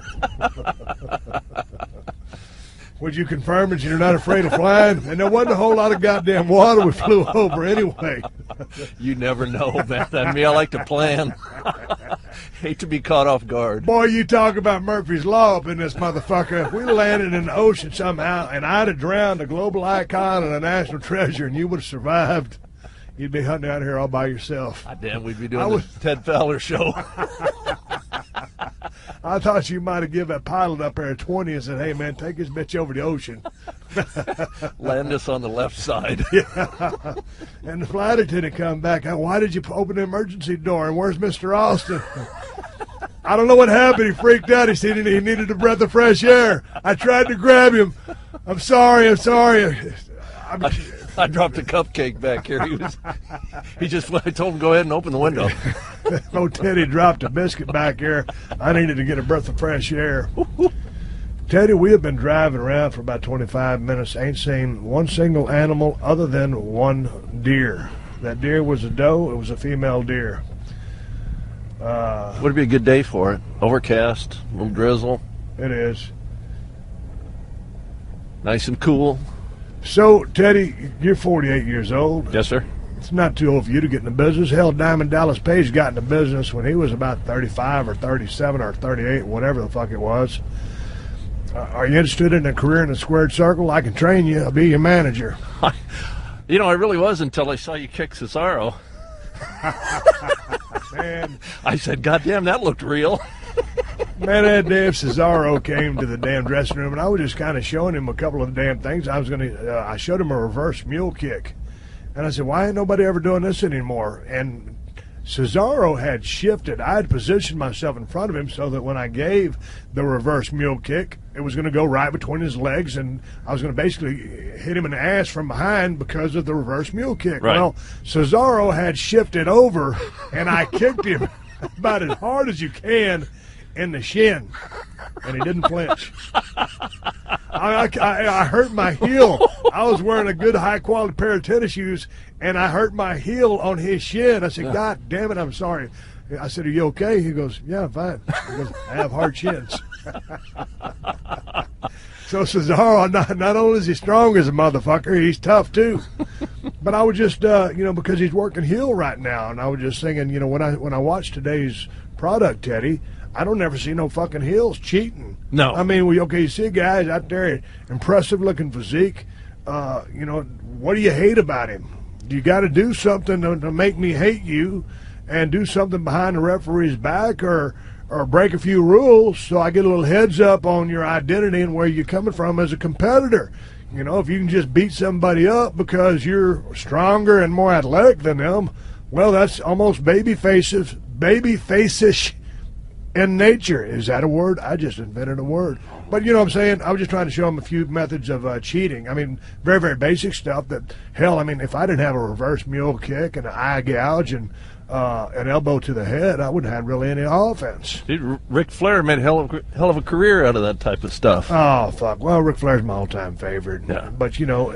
Would you confirm that you're not afraid of flying? And there wasn't a whole lot of goddamn water we flew over anyway. You never know, man. I mean, I like to plan. Hate to be caught off guard. Boy, you talk about Murphy's Law up in this motherfucker. If we landed in the ocean somehow and I'd have drowned a global icon and a national treasure and you would have survived, you'd be hunting out here all by yourself. God damn, we'd be doing the Ted Fowler show. I thought you might have given that pilot up there a 20 and said, hey, man, take this bitch over the ocean. Land us on the left side. Yeah. And the flight attendant come back. Why did you open the emergency door? And where's Mr. Austin? I don't know what happened. He freaked out. He said he needed a breath of fresh air. I tried to grab him. I'm sorry. I dropped a cupcake back here. I told him go ahead and open the window. Oh, Teddy dropped a biscuit back here. I needed to get a breath of fresh air. Teddy, we have been driving around for about 25 minutes. Ain't seen one single animal other than one deer. That deer was a doe. It was a female deer. Would it be a good day for it? Overcast, a little drizzle. It is. Nice and cool. So, Teddy, you're 48 years old. Yes, sir. It's not too old for you to get in the business. Hell, Diamond Dallas Page got in the business when he was about 35 or 37 or 38, whatever the fuck it was. Are you interested in a career in the squared circle? I can train you. I'll be your manager. I really was until I saw you kick Cesaro. Man. I said, God damn, that looked real. Man, that damn Cesaro came to the damn dressing room, and I was just kind of showing him a couple of the damn things. I showed him a reverse mule kick. And I said, why ain't nobody ever doing this anymore? And Cesaro had shifted. I had positioned myself in front of him so that when I gave the reverse mule kick, it was going to go right between his legs, and I was going to basically hit him in the ass from behind because of the reverse mule kick. Right. Well, Cesaro had shifted over, and I kicked him about as hard as you can in the shin, and he didn't flinch. I hurt my heel. I was wearing a good high-quality pair of tennis shoes, and I hurt my heel on his shin. I said, God damn it, I'm sorry. I said, are you okay? He goes, yeah, I'm fine. He goes, I have hard shins. So Cesaro, not only is he strong as a motherfucker, he's tough too. But I was just, because he's working heel right now, and I was just thinking, when I watch today's product, Teddy, I don't ever see no fucking heels cheating. No. I mean, you see guys out there, impressive-looking physique. What do you hate about him? You got to do something to make me hate you and do something behind the referee's back, or or break a few rules so I get a little heads up on your identity and where you're coming from as a competitor. You know, if you can just beat somebody up because you're stronger and more athletic than them, well, that's almost baby-facish in nature. Is that a word? I just invented a word. But you know what I'm saying? I was just trying to show them a few methods of cheating. I mean, very, very basic stuff that, hell, I mean, if I didn't have a reverse mule kick and an eye gouge and an elbow to the head, I wouldn't have really any offense. Dude, Ric Flair made a hell of a career out of that type of stuff. Oh, fuck. Well, Ric Flair's my all-time favorite. Yeah. But, you know,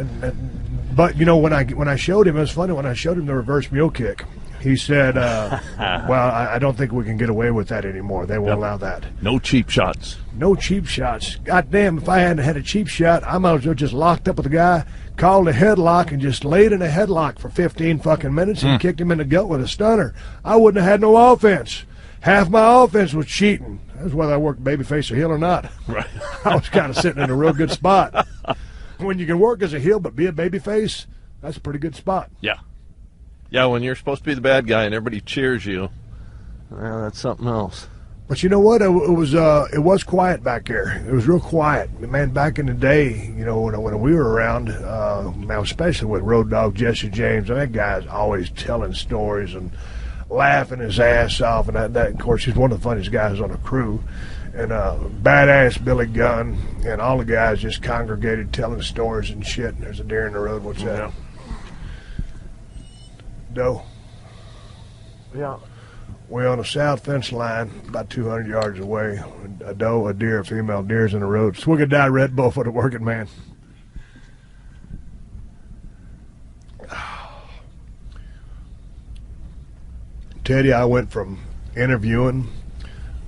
when I showed him, it was funny, when I showed him the reverse mule kick, he said, well, I don't think we can get away with that anymore. They won't allow that. No cheap shots. No cheap shots. God damn, if I hadn't had a cheap shot, I might as well just locked up with the guy, called a headlock, and just laid in a headlock for 15 fucking minutes and kicked him in the gut with a stunner. I wouldn't have had no offense. Half my offense was cheating. That's whether I worked babyface or heel or not. Right. I was kind of sitting in a real good spot. When you can work as a heel but be a babyface, that's a pretty good spot. Yeah. Yeah, when you're supposed to be the bad guy and everybody cheers you, well, that's something else. But you know what? It was quiet back there. It was real quiet. Man, back in the day, you know, when we were around, now especially with Road Dogg Jesse James, that guy's always telling stories and laughing his ass off. And that of course, he's one of the funniest guys on the crew. And badass Billy Gunn and all the guys just congregated telling stories and shit. And there's a deer in the road. What's that? Doe. Yeah. We're on a south fence line about 200 yards away. A doe, a deer, a female deer's in the road. Swig a die Red Bull for the working man. Teddy, I went from interviewing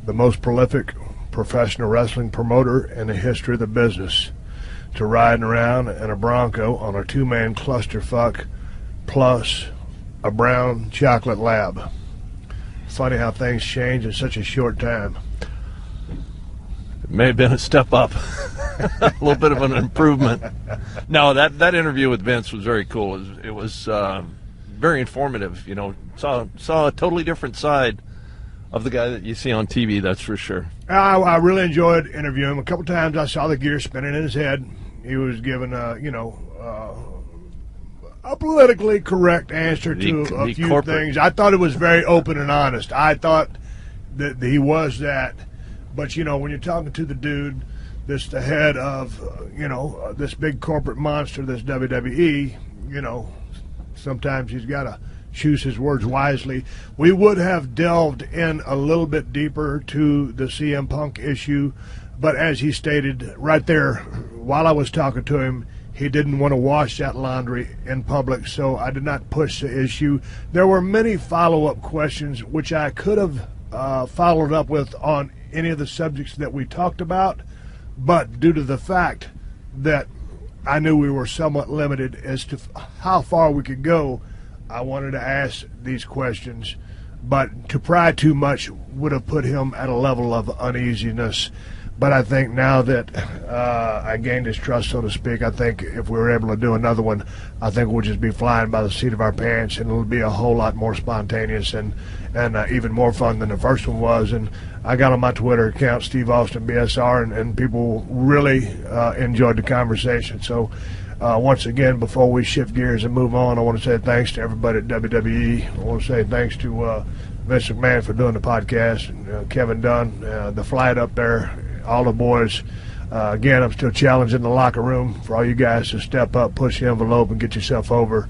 the most prolific professional wrestling promoter in the history of the business to riding around in a Bronco on a two-man clusterfuck plus a brown chocolate lab. Funny how things change in such a short time. It may have been a step up, a little bit of an improvement. No, that interview with Vince was very cool. It was very informative. You know, saw a totally different side of the guy that you see on TV. That's for sure. I really enjoyed interviewing him. A couple times I saw the gear spinning in his head. He was giving a politically correct answer to a few things. I thought it was very open and honest. I thought that he was that. But, you know, when you're talking to the dude that's the head of, this big corporate monster, this WWE, you know, sometimes he's got to choose his words wisely. We would have delved in a little bit deeper to the CM Punk issue, but as he stated right there while I was talking to him, he didn't want to wash that laundry in public, so I did not push the issue. There were many follow-up questions which I could have followed up with on any of the subjects that we talked about, but due to the fact that I knew we were somewhat limited as to how far we could go, I wanted to ask these questions, but to pry too much would have put him at a level of uneasiness. But I think now that I gained his trust, so to speak, I think if we were able to do another one, I think we'll just be flying by the seat of our pants, and it'll be a whole lot more spontaneous and even more fun than the first one was. And I got on my Twitter account, Steve Austin BSR, and people really enjoyed the conversation. So once again, before we shift gears and move on, I want to say thanks to everybody at WWE. I want to say thanks to Vince McMahon for doing the podcast, and Kevin Dunn, the flight up there, all the boys. Again, I'm still challenging the locker room for all you guys to step up, push the envelope, and get yourself over.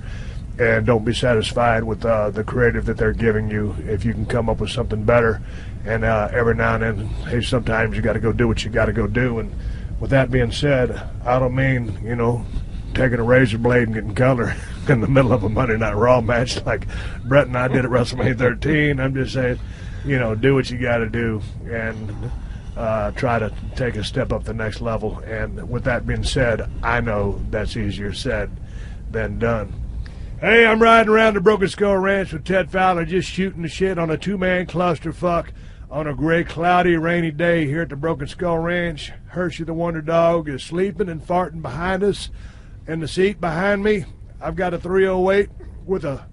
And don't be satisfied with the creative that they're giving you if you can come up with something better. And every now and then, hey, sometimes you got to go do what you got to go do. And with that being said, I don't mean, taking a razor blade and getting color in the middle of a Monday Night Raw match like Brett and I did at WrestleMania 13. I'm just saying, do what you got to do and try to take a step up the next level. And with that being said, I know that's easier said than done. Hey, I'm riding around the Broken Skull Ranch with Ted Fowler, just shooting the shit on a two-man clusterfuck on a gray, cloudy, rainy day here at the Broken Skull Ranch. Hershey the Wonder Dog is sleeping and farting behind us. In the seat behind me, I've got a 308 with a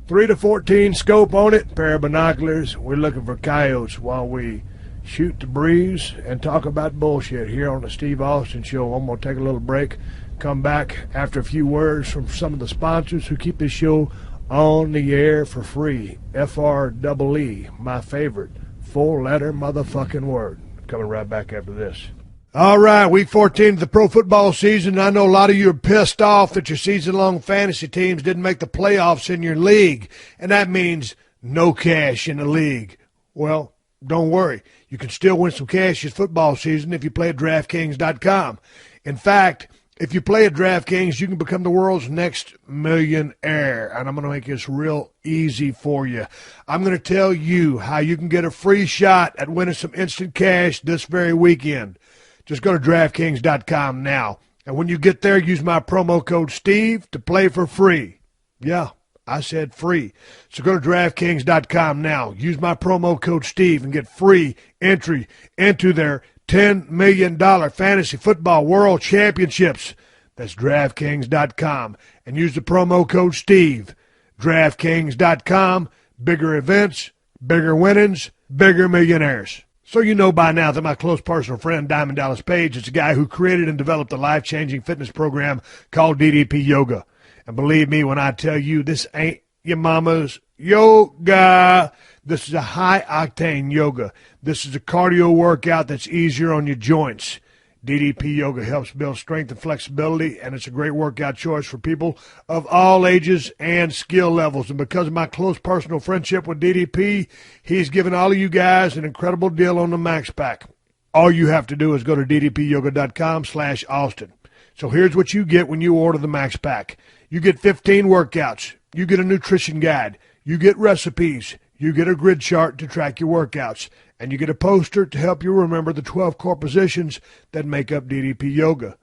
3 to 14 scope on it, pair of binoculars. We're looking for coyotes while we shoot the breeze, and talk about bullshit here on the Steve Austin Show. I'm going to take a little break, come back after a few words from some of the sponsors who keep this show on the air for free. FREE, my favorite four-letter motherfucking word. Coming right back after this. All right, week 14 of the pro football season. I know a lot of you are pissed off that your season-long fantasy teams didn't make the playoffs in your league, and that means no cash in the league. Well, don't worry. You can still win some cash this football season if you play at DraftKings.com. In fact, if you play at DraftKings, you can become the world's next millionaire, and I'm going to make this real easy for you. I'm going to tell you how you can get a free shot at winning some instant cash this very weekend. Just go to DraftKings.com now, and when you get there, use my promo code Steve to play for free. Yeah, I said free. So go to DraftKings.com now, use my promo code Steve, and get free entry into their $10 million fantasy football world championships. That's DraftKings.com. And use the promo code Steve. DraftKings.com. Bigger events, bigger winnings, bigger millionaires. So you know by now that my close personal friend Diamond Dallas Page is the guy who created and developed a life-changing fitness program called DDP Yoga. And believe me when I tell you, this ain't your mama's yoga. This is a high-octane yoga. This is a cardio workout that's easier on your joints. DDP Yoga helps build strength and flexibility, and it's a great workout choice for people of all ages and skill levels. And because of my close personal friendship with DDP, he's given all of you guys an incredible deal on the Max Pack. All you have to do is go to ddpyoga.com/Austin. So here's what you get when you order the Max Pack. You get 15 workouts. You get a nutrition guide. You get recipes. You get a grid chart to track your workouts. And you get a poster to help you remember the 12 core positions that make up DDP Yoga.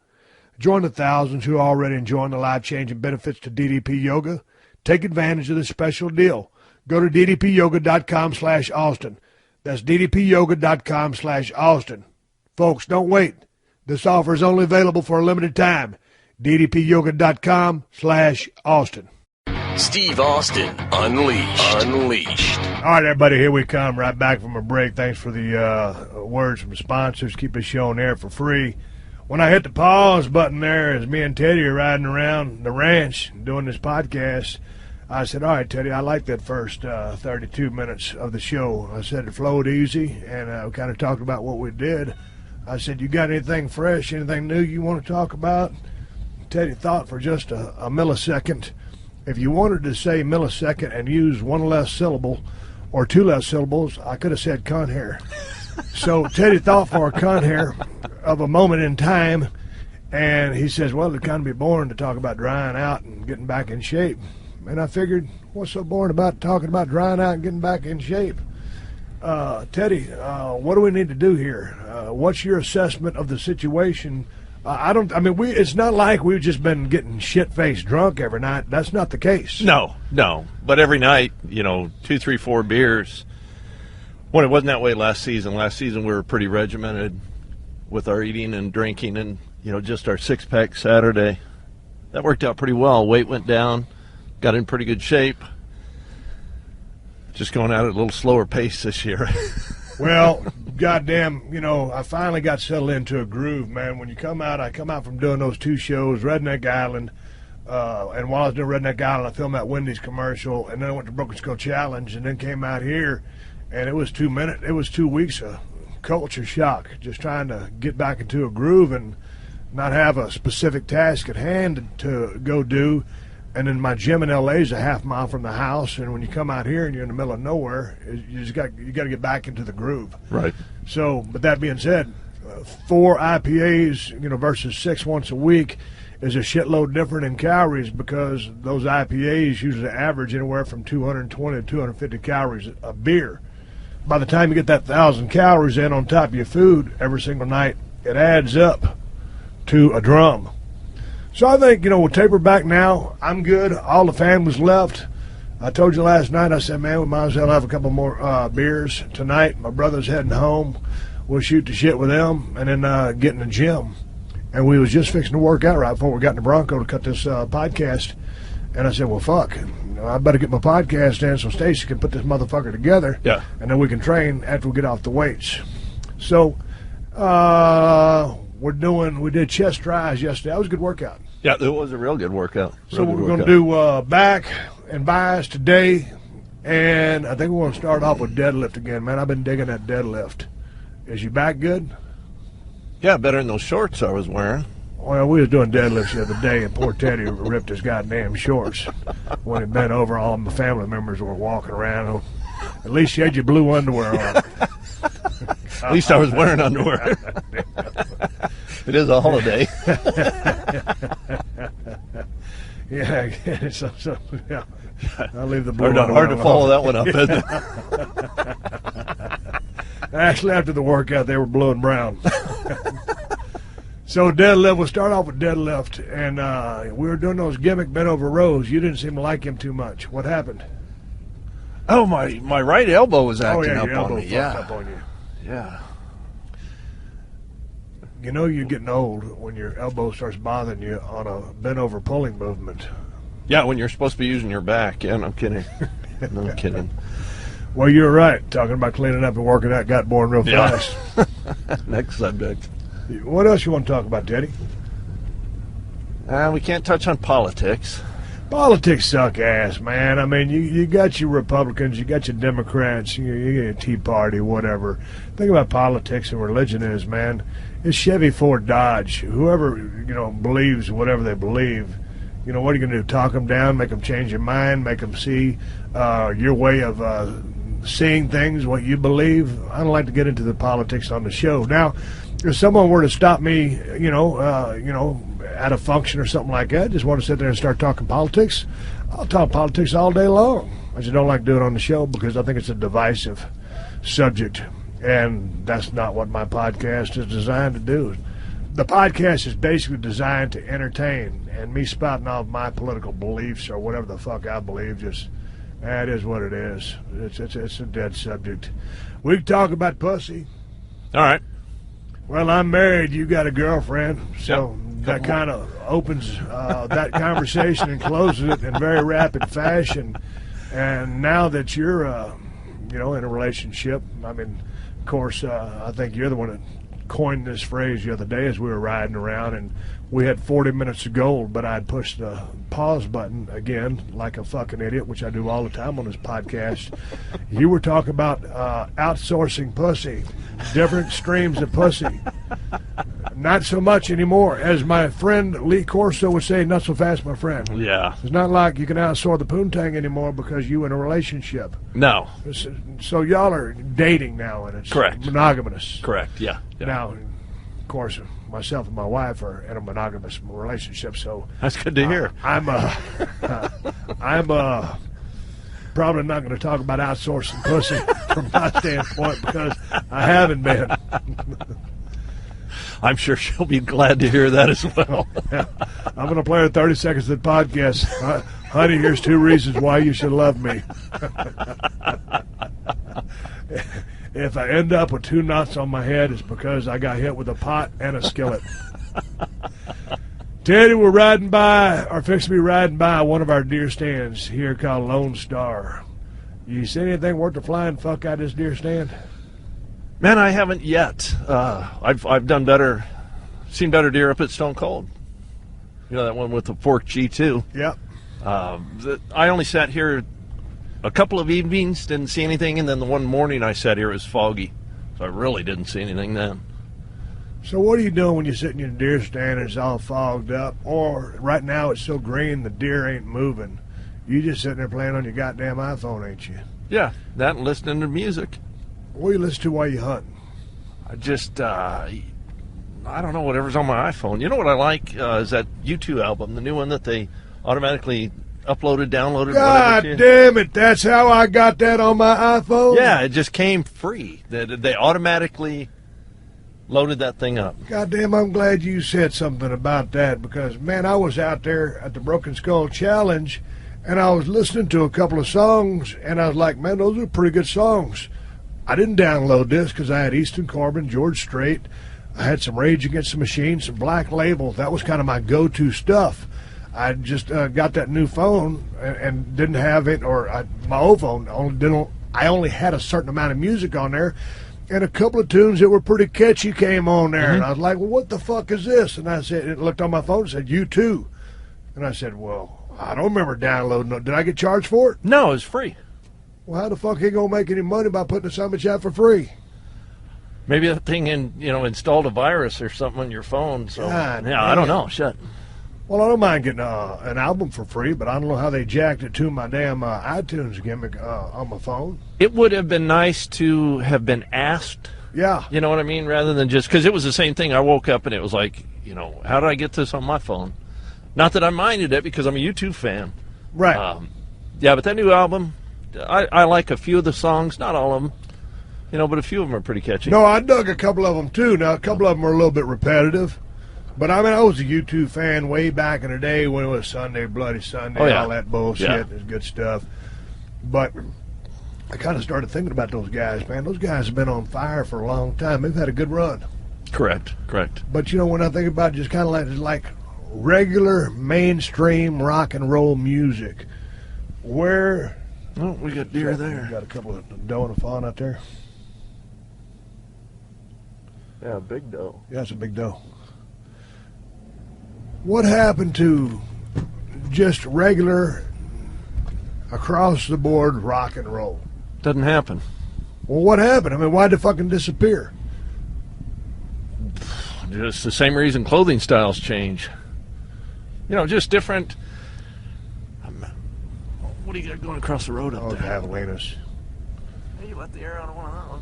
Join the thousands who are already enjoying the life-changing benefits to DDP Yoga. Take advantage of this special deal. Go to ddpyoga.com/Austin. That's ddpyoga.com/Austin. Folks, don't wait. This offer is only available for a limited time. ddpyoga.com/Austin. Steve Austin, Unleashed. All right, everybody, here we come, right back from a break. Thanks for the words from the sponsors. Keep this show on air for free. When I hit the pause button there, as me and Teddy are riding around the ranch doing this podcast, I said, all right, Teddy, I like that first 32 minutes of the show. I said it flowed easy, and we kind of talked about what we did. I said, you got anything fresh, anything new you want to talk about? Teddy thought for just a millisecond. If you wanted to say millisecond and use one less syllable or two less syllables, I could have said cunt hair. So Teddy thought for a cunt hair of a moment in time, and he says, well, it'd kind of be boring to talk about drying out and getting back in shape. And I figured, what's so boring about talking about drying out and getting back in shape? Teddy, what do we need to do here? What's your assessment of the situation? It's not like we've just been getting shit-faced drunk every night. That's not the case. No. But every night, 2, 3, 4 beers. When it wasn't that way last season. Last season we were pretty regimented with our eating and drinking and, just our six-pack Saturday. That worked out pretty well. Weight went down, got in pretty good shape. Just going at it a little slower pace this year. Well, goddamn, I finally got settled into a groove, man. When you come out, I come out from doing those 2 shows, Redneck Island, and while I was doing Redneck Island, I filmed that Wendy's commercial, and then I went to Broken Skull Challenge, and then came out here, and it was 2 weeks of culture shock, just trying to get back into a groove and not have a specific task at hand to go do. And then my gym in L.A. is a half mile from the house, and when you come out here and you're in the middle of nowhere, you got to get back into the groove. Right. So, but that being said, 4 IPAs, versus 6 once a week is a shitload different in calories because those IPAs usually average anywhere from 220 to 250 calories a beer. By the time you get that 1,000 calories in on top of your food every single night, it adds up to a drum. So I think, we'll taper back now. I'm good. All the family's left. I told you last night, I said, man, we might as well have a couple more beers tonight. My brother's heading home. We'll shoot the shit with them and then get in the gym. And we was just fixing to work out right before we got in the Bronco to cut this podcast. And I said, well, fuck. I better get my podcast in so Stacy can put this motherfucker together. Yeah. And then we can train after we get off the weights. So we did chest tries yesterday. That was a good workout. Yeah, it was a real good workout. So we're going to do back and bis today, and I think we're going to start off with deadlift again, man. I've been digging that deadlift. Is your back good? Yeah, better than those shorts I was wearing. Well, we was doing deadlifts the other day, and poor Teddy ripped his goddamn shorts. When he bent over, all my family members were walking around. At least you had your blue underwear on. At least I was wearing underwear. It is a holiday. Yeah, yeah. I'll leave the blue hard to follow that one up, isn't it? Actually, after the workout, they were blue and brown. So deadlift, we'll start off with deadlift, and we were doing those gimmick bent over rows. You didn't seem to like him too much. What happened? Oh, my right elbow was acting your up elbow on me. fucked up on you. Yeah. You know you're getting old when your elbow starts bothering you on a bent over pulling movement. Yeah, when you're supposed to be using your back. Yeah, I'm kidding. No, I'm kidding. Well, you're right. Talking about cleaning up and working out got boring real fast. Next subject. What else you want to talk about, Teddy? We can't touch on politics. Politics suck ass, man. I mean, you got your Republicans, you got your Democrats, you got your Tea Party, whatever. The thing about politics and religion is, man, it's Chevy, Ford, Dodge. Whoever, believes whatever they believe, what are you going to do? Talk them down, make them change your mind, make them see your way of seeing things, what you believe? I don't like to get into the politics on the show. Now, if someone were to stop me, at a function or something like that, just want to sit there and start talking politics, I'll talk politics all day long. I just don't like to do it on the show because I think it's a divisive subject, and that's not what my podcast is designed to do. The podcast is basically designed to entertain, and me spouting off my political beliefs or whatever the fuck I believe, that is what it is. It's a dead subject. We can talk about pussy. All right. Well, I'm married. You got a girlfriend, so Yep. that kind of opens that conversation and closes it in very rapid fashion. And now that you're, in a relationship, I mean, of course, I think you're the one that coined this phrase the other day as we were riding around, and we had 40 minutes of gold, but I'd pushed the pause button again like a fucking idiot, which I do all the time on this podcast. You were talking about outsourcing pussy, different streams of pussy. Not so much anymore. As my friend Lee Corso would say, not so fast, my friend. Yeah. It's not like you can outsource the poontang anymore because you in a relationship. No. So y'all are dating now, and it's Correct. monogamous. Correct, yeah. Now, of course, myself and my wife are in a monogamous relationship, so That's good to hear. I'm probably not going to talk about outsourcing pussy from my standpoint because I haven't been. I'm sure she'll be glad to hear that as well. I'm going to play her 30 seconds of the podcast. Honey, here's 2 reasons why you should love me. If I end up with 2 knots on my head, it's because I got hit with a pot and a skillet. Teddy, we're riding by, or fixing to be riding by one of our deer stands here called Lone Star. You see anything worth the flying fuck out of this deer stand? Man, I haven't yet. I've done better, seen better deer up at Stone Cold. That one with the fork G2. Yep. I only sat here a couple of evenings, didn't see anything, and then the one morning I sat here, it was foggy. So I really didn't see anything then. So what are you doing when you're sitting in your deer stand and it's all fogged up? Or right now it's so green the deer ain't moving. You just sitting there playing on your goddamn iPhone, ain't you? Yeah, that and listening to music. What do you listen to while you hunt? I just, I don't know, whatever's on my iPhone. You know what I like is that U2 album, the new one that they automatically uploaded, downloaded. God damn it, that's how I got that on my iPhone? Yeah, it just came free. They automatically loaded that thing up. God damn, I'm glad you said something about that because, man, I was out there at the Broken Skull Challenge and I was listening to a couple of songs and I was like, man, those are pretty good songs. I didn't download this because I had Easton Corbin, George Strait. I had some Rage Against the Machine, some Black Label. That was kind of my go-to stuff. I just got that new phone and didn't have it, or my old phone I only had a certain amount of music on there. and a couple of tunes that were pretty catchy came on there. And I was like, well, what the fuck is this? And I said, it looked on my phone and said, U2. And I said, well, I don't remember downloading it. Did I get charged for it? No, it was free. Well, how the fuck he gonna make any money by putting so much out for free? Maybe that thing installed a virus or something on your phone. So God, yeah, I don't know. Shit. Well, I don't mind getting an album for free, but I don't know how they jacked it to my damn iTunes gimmick on my phone. It would have been nice to have been asked. Yeah. You know what I mean? Rather than just, because it was the same thing. I woke up and it was like, how did I get this on my phone? Not that I minded it because I'm a U2 fan. Right. Yeah, but that new album, I like a few of the songs, not all of them, but a few of them are pretty catchy. No, I dug a couple of them too. Now, a couple of them are a little bit repetitive. But, I mean, I was a U2 fan way back in the day when it was Sunday, Bloody Sunday, all that bullshit. Yeah. It was good stuff. But I kind of started thinking about those guys, man. Those guys have been on fire for a long time. They've had a good run. Correct. But, when I think about just kind of like regular mainstream rock and roll music, where... Oh, we got deer there. We got a couple of doe and a fawn out there. Yeah, big doe. Yeah, it's a big doe. What happened to just regular, across-the-board rock and roll? Doesn't happen. Well, what happened? I mean, why'd it fucking disappear? Just the same reason clothing styles change. Just different. What do you got going across the road up there? Javelinas. Hey, you let the air out of one of those.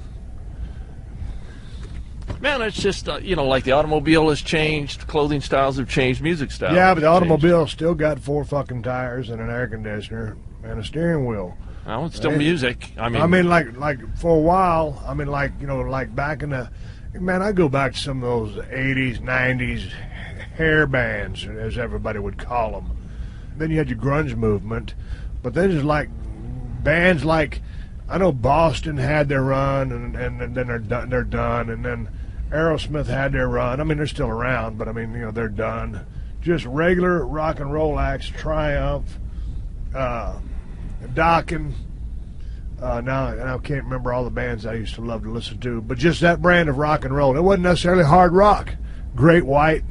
Man, it's just, like the automobile has changed, clothing styles have changed, music styles. Yeah, but the automobile still got 4 fucking tires and an air conditioner and a steering wheel. Well, it's still music. I mean, like for a while, like back in the, man, I go back to some of those 80s, 90s hair bands, as everybody would call them. Then you had your grunge movement, but then there's like bands like, I know Boston had their run, and then they're done, and then Aerosmith had their run. I mean, they're still around, but I mean, they're done. Just regular rock and roll acts, Triumph, Dokken. Now I can't remember all the bands I used to love to listen to, but just that brand of rock and roll. It wasn't necessarily hard rock. Great White,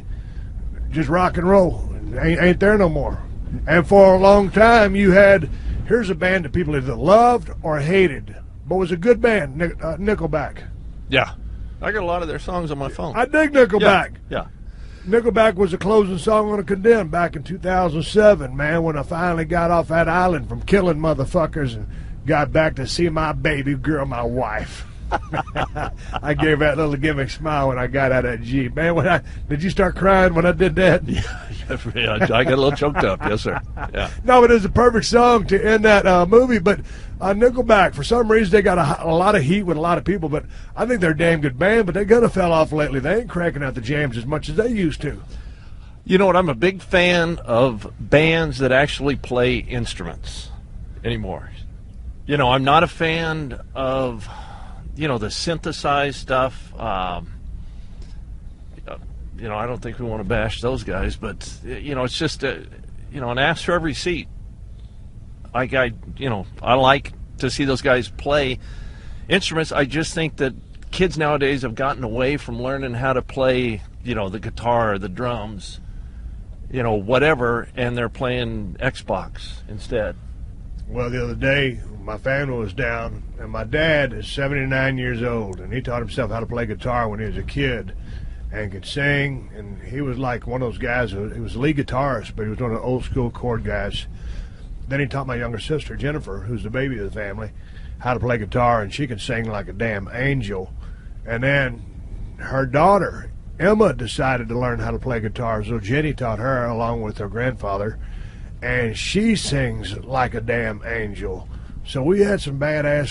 just rock and roll. Ain't there no more. And for a long time, you had, here's a band that people either loved or hated, but was a good band, Nickelback. Yeah. I got a lot of their songs on my phone. I dig Nickelback. Yeah. Nickelback was the closing song on a Condemned back in 2007, man, when I finally got off that island from killing motherfuckers and got back to see my baby girl, my wife. I gave that little gimmick smile when I got out of that Jeep. Man, did you start crying when I did that? Yeah, I got a little choked up. Yes, sir. Yeah. No, it was a perfect song to end that movie. But Nickelback, for some reason, they got a lot of heat with a lot of people. But I think they're a damn good band. But they kind of fell off lately. They ain't cranking out the jams as much as they used to. You know what? I'm a big fan of bands that actually play instruments anymore. I'm not a fan of... the synthesized stuff, I don't think we want to bash those guys, but, it's just, an ass for every seat. I like to see those guys play instruments. I just think that kids nowadays have gotten away from learning how to play, the guitar, the drums, whatever, and they're playing Xbox instead. Well, the other day, my family was down, and my dad is 79 years old, and he taught himself how to play guitar when he was a kid and could sing, and he was like one of those guys, he was a lead guitarist, but he was one of the old-school chord guys. Then he taught my younger sister, Jennifer, who's the baby of the family, how to play guitar, and she could sing like a damn angel. And then her daughter, Emma, decided to learn how to play guitar, so Jenny taught her along with her grandfather, and she sings like a damn angel. So we had some badass